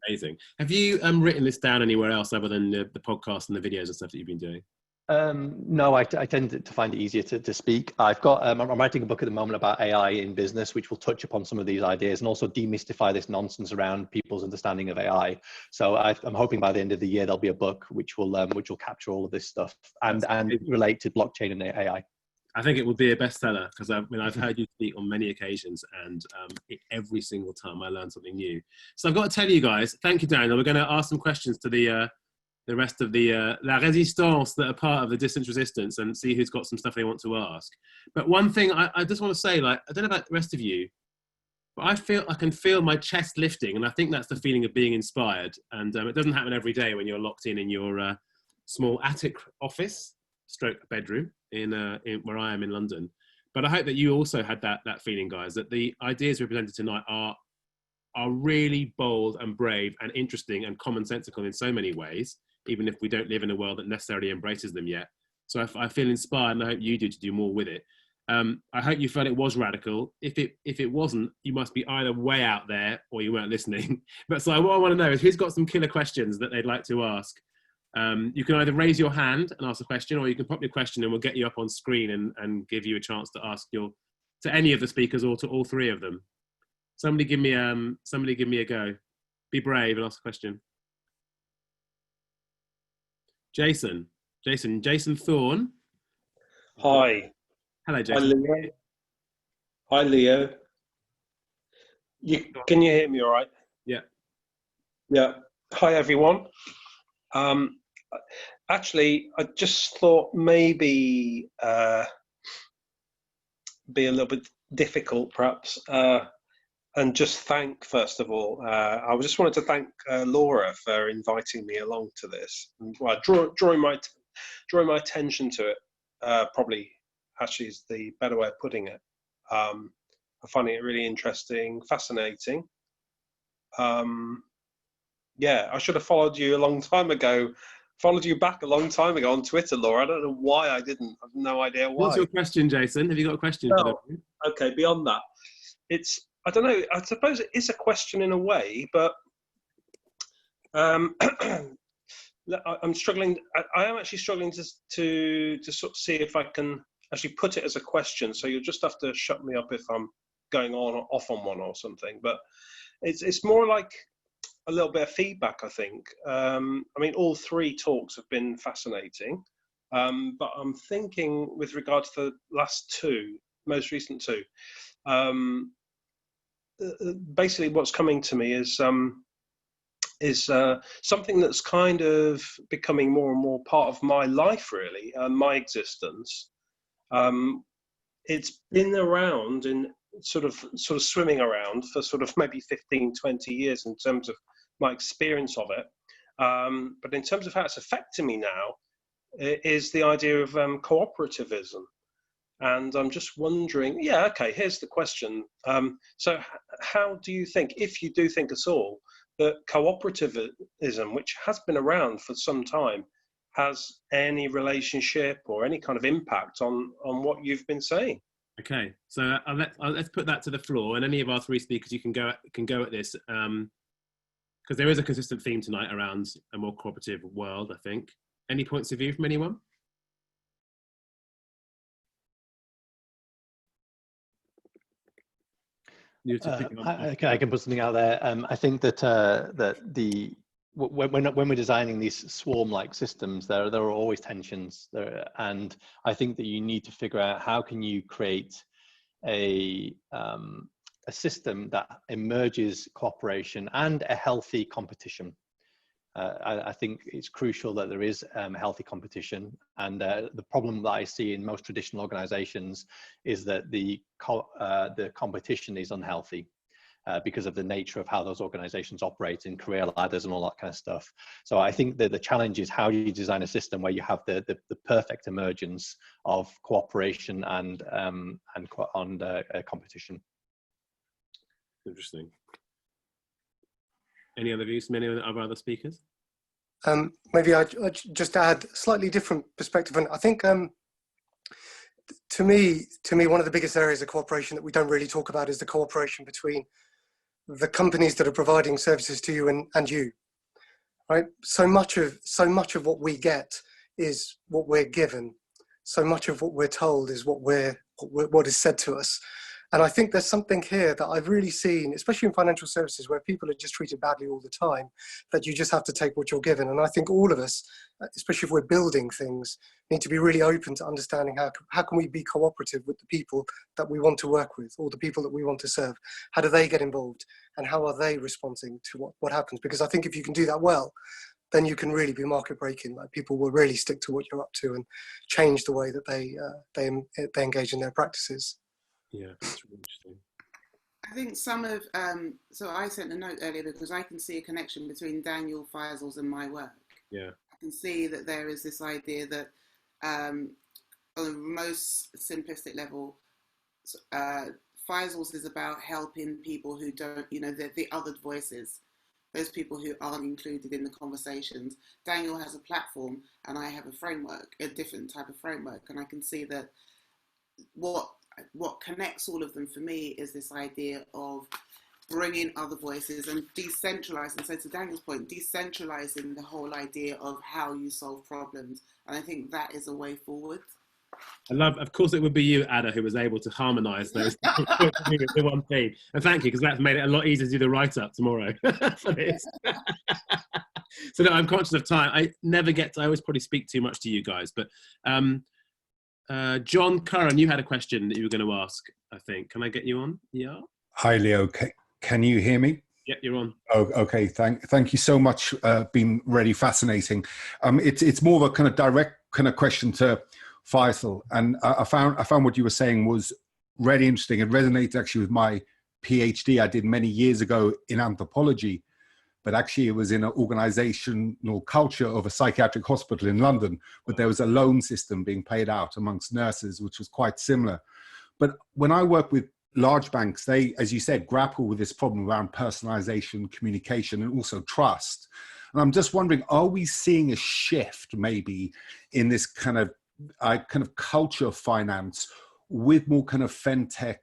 Amazing. Have you written this down anywhere else other than the podcast and the videos and stuff that you've been doing? No, I tend to find it easier to speak. I've got, I'm writing a book at the moment about AI in business, which will touch upon some of these ideas and also demystify this nonsense around people's understanding of AI. So I'm hoping by the end of the year, there'll be a book which will capture all of this stuff and relate to blockchain and AI. I think it will be a bestseller because I've heard you speak on many occasions, and every single time I learn something new. So I've got to tell you guys, thank you, Daniel. We're going to ask some questions to the rest of the La Résistance that are part of the Distance Resistance and see who's got some stuff they want to ask. But one thing I just want to say, like, I don't know about the rest of you, but I can feel my chest lifting, and I think that's the feeling of being inspired. And it doesn't happen every day when you're locked in your small attic office / bedroom in where I am in London. But I hope that you also had that feeling, guys, that the ideas we presented tonight are really bold and brave and interesting and commonsensical in so many ways, even if we don't live in a world that necessarily embraces them yet. So I feel inspired, and I hope you do, to do more with it. I hope you felt it was radical. If it wasn't, you must be either way out there or you weren't listening. But so what I want to know is who's got some killer questions that they'd like to ask. You can either raise your hand and ask a question, or you can pop your question and we'll get you up on screen and give you a chance to ask to any of the speakers or to all three of them. Somebody give me a go. Be brave and ask a question. Jason Thorne. Hi. Hello, Jason. Hi, Leo. Can you hear me all right? Yeah. Yeah. Hi, everyone. Actually, I just thought maybe be a little bit difficult, perhaps, and just thank, first of all, I just wanted to thank Laura for inviting me along to this. And, well, drawing my attention to it, probably actually is the better way of putting it. I'm finding it really interesting, fascinating. Yeah, I should have followed you a long time ago. Followed you back a long time ago on Twitter, Laura. I don't know why I didn't. I've no idea why. What's your question, Jason? Have you got a question? No. Okay, beyond that, I don't know. I suppose it is a question in a way, but I'm struggling. I am actually struggling to sort of see if I can actually put it as a question. So you'll just have to shut me up if I'm going on or off on one or something. But it's more like a little bit of feedback, I think. I mean, all three talks have been fascinating, but I'm thinking with regard to the most recent two, basically what's coming to me is something that's kind of becoming more and more part of my life, really, my existence. It's been around in sort of swimming around for sort of maybe 15, 20 years in terms of my experience of it. But in terms of how it's affecting me now, is the idea of cooperativism. And I'm just wondering, here's the question. So how do you think, if you do think at all, that cooperativism, which has been around for some time, has any relationship or any kind of impact on what you've been saying? Okay, so let's put that to the floor, and any of our three speakers, you can go at this, because there is a consistent theme tonight around a more cooperative world, I think. Any points of view from anyone? I can put something out there. I think that when we're designing these swarm-like systems, there are always tensions there, and I think that you need to figure out how can you create a system that emerges cooperation and a healthy competition. I think it's crucial that there is healthy competition, and the problem that I see in most traditional organizations is that the competition is unhealthy because of the nature of how those organizations operate in career ladders and all that kind of stuff. So I think that the challenge is how do you design a system where you have the perfect emergence of cooperation and competition. Interesting. Any other views from any of our other speakers? Maybe I'd just add a slightly different perspective. And I think to me, one of the biggest areas of cooperation that we don't really talk about is the cooperation between the companies that are providing services to you and you, right? So much of what we get is what we're given. So much of what we're told is what is said to us. And I think there's something here that I've really seen, especially in financial services, where people are just treated badly all the time, that you just have to take what you're given. And I think all of us, especially if we're building things, need to be really open to understanding how can we be cooperative with the people that we want to work with, or the people that we want to serve. How do they get involved, and how are they responding to what happens? Because I think if you can do that well, then you can really be market breaking. Like, people will really stick to what you're up to and change the way that they engage in their practices. Yeah, that's really interesting. I think some of, so I sent a note earlier because I can see a connection between Daniel, Faisel's and my work. Yeah. I can see that there is this idea that on the most simplistic level, Faisel's is about helping people who don't, the othered voices, those people who aren't included in the conversations. Daniel has a platform and I have a framework, a different type of framework. And I can see that what connects all of them for me is this idea of bringing other voices and decentralizing. So to Daniel's point, decentralizing the whole idea of how you solve problems. And I think that is a way forward. Of course it would be you, Adah, who was able to harmonise those into one thing. And thank you, because that's made it a lot easier to do the write-up tomorrow for this. So no, I'm conscious of time. I always probably speak too much to you guys, but John Curran, you had a question that you were going to ask, I think. Can I get you on? Yeah. Hi, Leo. Can you hear me? Yep, you're on. Oh, okay. Thank you so much. Been really fascinating. It's more of a kind of direct kind of question to Faisel, and I found what you were saying was really interesting. It resonated actually with my PhD I did many years ago in anthropology. But actually it was in an organizational culture of a psychiatric hospital in London, but there was a loan system being paid out amongst nurses, which was quite similar. But when I work with large banks, they, as you said, grapple with this problem around personalization, communication, and also trust. And I'm just wondering, are we seeing a shift maybe in this kind of culture of finance with more kind of fintech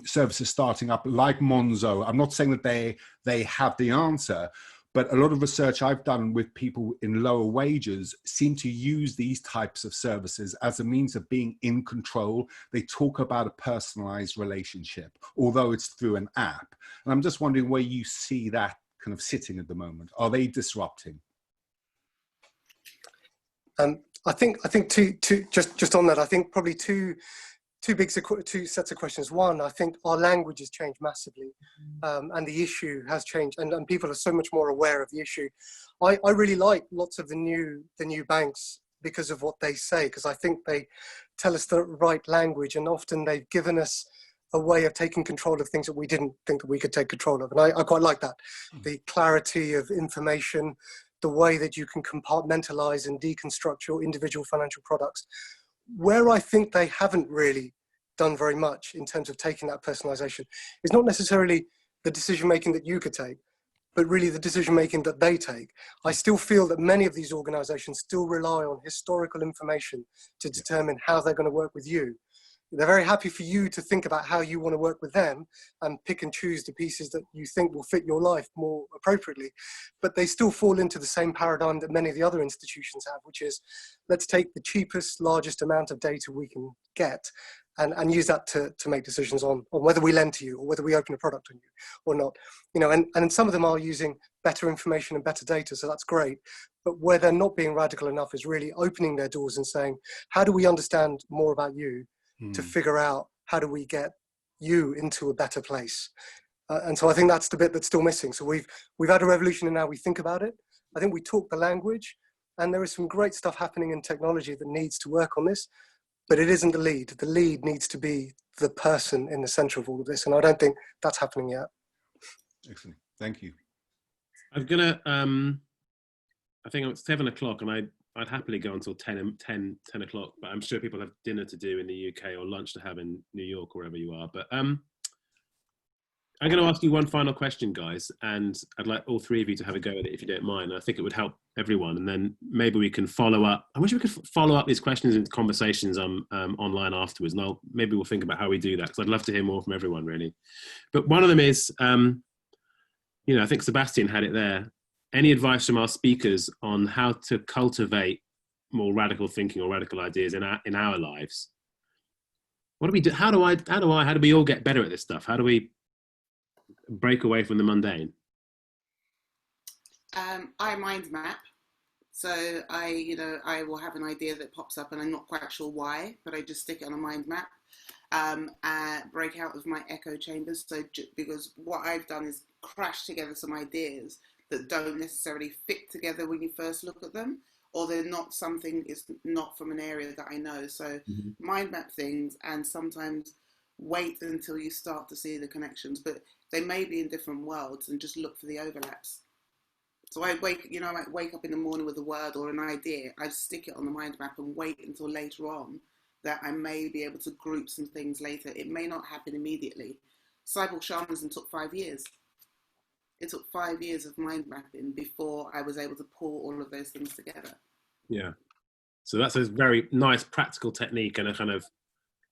services starting up like Monzo? I'm not saying that they have the answer, but a lot of research I've done with people in lower wages seem to use these types of services as a means of being in control. They talk about a personalized relationship, although it's through an app. And I'm just wondering where you see that kind of sitting at the moment. Are they disrupting? I think just on that, I think probably two sets of questions. One, I think our language has changed massively, and the issue has changed, and people are so much more aware of the issue. I really like lots of the new banks because of what they say, because I think they tell us the right language, and often they've given us a way of taking control of things that we didn't think that we could take control of. And I quite like that. The clarity of information, the way that you can compartmentalize and deconstruct your individual financial products. Where I think they haven't really done very much in terms of taking that personalization is not necessarily the decision-making that you could take, but really the decision-making that they take. I still feel that many of these organizations still rely on historical information to determine how they're going to work with you. They're very happy for you to think about how you want to work with them and pick and choose the pieces that you think will fit your life more appropriately. But they still fall into the same paradigm that many of the other institutions have, which is, let's take the cheapest, largest amount of data we can get and use that to make decisions on whether we lend to you or whether we open a product on you or not. You know, and some of them are using better information and better data, so that's great. But where they're not being radical enough is really opening their doors and saying, how do we understand more about you to figure out how do we get you into a better place? And so I think that's the bit that's still missing. So we've had a revolution in how we think about it. I think we talk the language, and there is some great stuff happening in technology that needs to work on this, but it isn't the lead. The lead needs to be the person in the center of all of this, and I don't think that's happening yet. Excellent, thank you. I'm gonna, I think it's 7 o'clock, and I'd happily go until 10 o'clock, but I'm sure people have dinner to do in the UK or lunch to have in New York or wherever you are. But I'm going to ask you one final question, guys, and I'd like all three of you to have a go at it if you don't mind. I think it would help everyone, and then maybe we can follow up. I wish we could follow up these questions into conversations online afterwards, and maybe we'll think about how we do that, because I'd love to hear more from everyone, really. But one of them is, you know, I think Sebastian had it there. Any advice from our speakers on how to cultivate more radical thinking or radical ideas in our lives? What do we do? How do we all get better at this stuff? How do we break away from the mundane? I mind map. So I will have an idea that pops up and I'm not quite sure why, but I just stick it on a mind map. Break out of my echo chambers. So because what I've done is crash together some ideas that don't necessarily fit together when you first look at them, or they're not it's not from an area that I know. So mind map things, and sometimes wait until you start to see the connections, but they may be in different worlds, and just look for the overlaps. So I might wake up in the morning with a word or an idea, I stick it on the mind map and wait until later on that I may be able to group some things later. It may not happen immediately. Cyborg Shamanism took 5 years. It took 5 years of mind mapping before I was able to pull all of those things together. Yeah. So that's a very nice practical technique and a kind of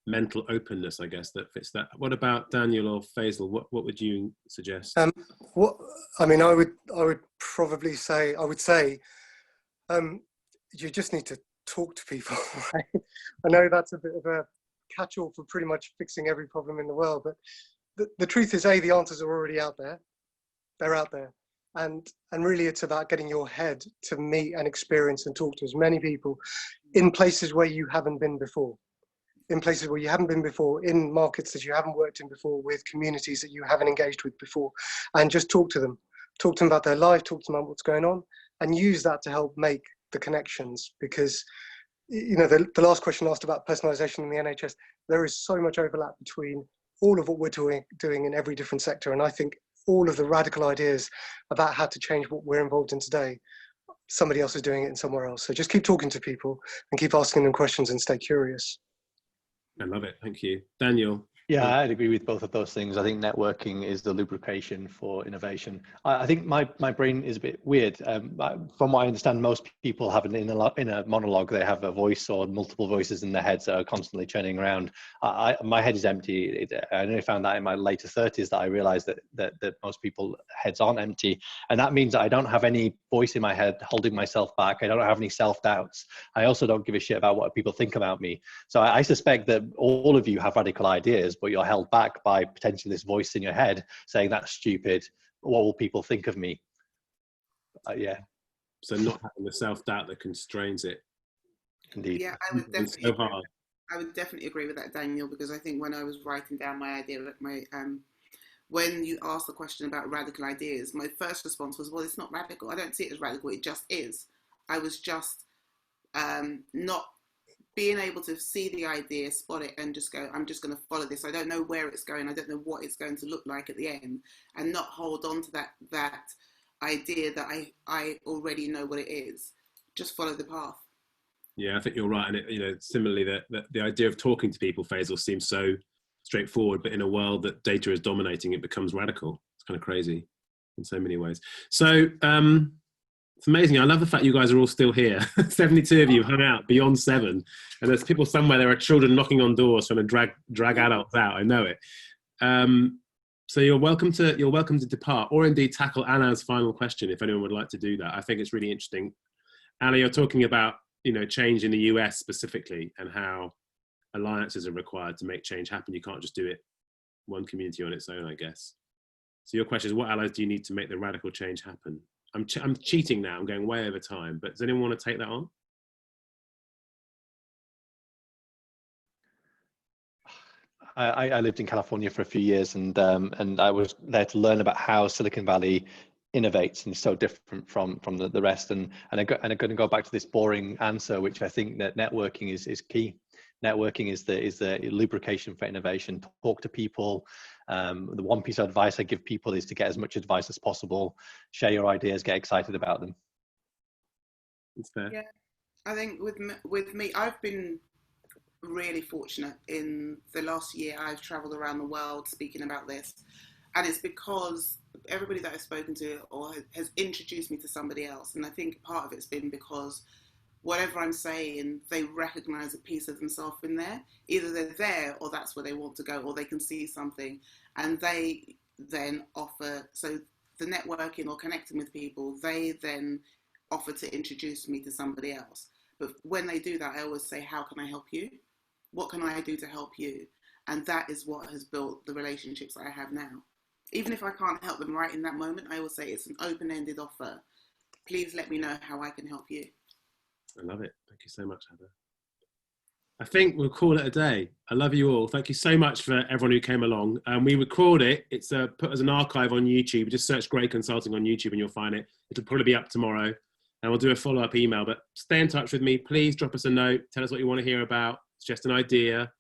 mental openness, I guess, that fits that. What about Daniel or Faisal? What would you suggest? I would probably say, you just need to talk to people. Right? I know that's a bit of a catch-all for pretty much fixing every problem in the world, but the truth is, the answers are already out there. They're out there. And really it's about getting your head to meet and experience and talk to as many people in places where you haven't been before. In places where you haven't been before, in markets that you haven't worked in before, with communities that you haven't engaged with before, and just talk to them. Talk to them about their life, talk to them about what's going on, and use that to help make the connections. Because, you know, the last question asked about personalization in the NHS, there is so much overlap between all of what we're doing in every different sector. And I think all of the radical ideas about how to change what we're involved in today, somebody else is doing it in somewhere else. So just keep talking to people and keep asking them questions and stay curious. I love it. Thank you. Daniel? Yeah, I'd agree with both of those things. I think networking is the lubrication for innovation. I think my brain is a bit weird. From what I understand, most people have an inner monologue. They have a voice or multiple voices in their heads that are constantly churning around. My head is empty. I only found that in my later 30s that I realized that most people's heads aren't empty. And that means that I don't have any voice in my head holding myself back. I don't have any self-doubts. I also don't give a shit about what people think about me. So I suspect that all of you have radical ideas, but you're held back by potentially this voice in your head saying that's stupid. What will people think of me? Yeah. So not having the self-doubt that constrains it. Indeed. Yeah, I would definitely agree with that, Daniel, because I think when I was writing down my idea, when you asked the question about radical ideas, my first response was, well, it's not radical. I don't see it as radical. It just is. I was just not being able to see the idea, spot it, and just go, I'm just going to follow this. I don't know where it's going. I don't know what it's going to look like at the end, and not hold on to that idea that I already know what it is. Just follow the path. Yeah, I think you're right. And similarly, the idea of talking to people, Faisal, seems so straightforward, but in a world that data is dominating, it becomes radical. It's kind of crazy in so many ways. So It's amazing. I love the fact you guys are all still here. 72 of you hung out beyond 7, and there's people somewhere. There are children knocking on doors trying to drag adults out. I know it. So you're welcome to depart, or indeed tackle Anna's final question if anyone would like to do that. I think it's really interesting. Anna, you're talking about change in the US specifically, and how alliances are required to make change happen. You can't just do it one community on its own, I guess. So your question is, what allies do you need to make the radical change happen? I'm cheating now. I'm going way over time, but does anyone want to take that on? I lived in California for a few years, and I was there to learn about how Silicon Valley innovates and is so different from the rest. And I'm going to go back to this boring answer, which I think that networking is key. Networking is the lubrication for innovation. Talk to people. The one piece of advice I give people is to get as much advice as possible. Share your ideas. Get excited about them. It's fair. Yeah, I think with me, I've been really fortunate. In the last year, I've traveled around the world speaking about this, and it's because everybody that I've spoken to or has introduced me to somebody else. And I think part of it's been because whatever I'm saying, they recognize a piece of themselves in there. Either they're there, or that's where they want to go, or they can see something, and they then offer. So the networking or connecting with people, they then offer to introduce me to somebody else. But when they do that, I always say, how can I help you? What can I do to help you? And that is what has built the relationships I have now. Even if I can't help them right in that moment, I will say it's an open-ended offer. Please let me know how I can help you. I love it. Thank you so much, Adah. I think we'll call it a day. I love you all. Thank you so much for everyone who came along. We record it. It's put as an archive on YouTube. Just search Grey Consulting on YouTube and you'll find it. It'll probably be up tomorrow. And we'll do a follow-up email. But stay in touch with me. Please drop us a note. Tell us what you want to hear about. It's just an idea.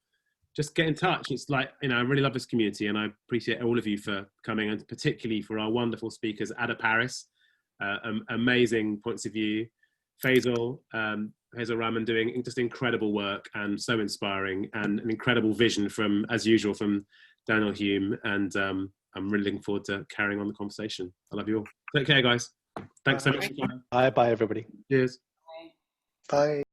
Just get in touch. It's like, I really love this community, and I appreciate all of you for coming, and particularly for our wonderful speakers, Adah Parris, amazing points of view, Faisel Rahman doing just incredible work and so inspiring, and an incredible vision from, as usual, from Daniel Hume. And I'm really looking forward to carrying on the conversation. I love you all. Take care, guys. Thanks so much. Bye, everybody. Cheers. Bye.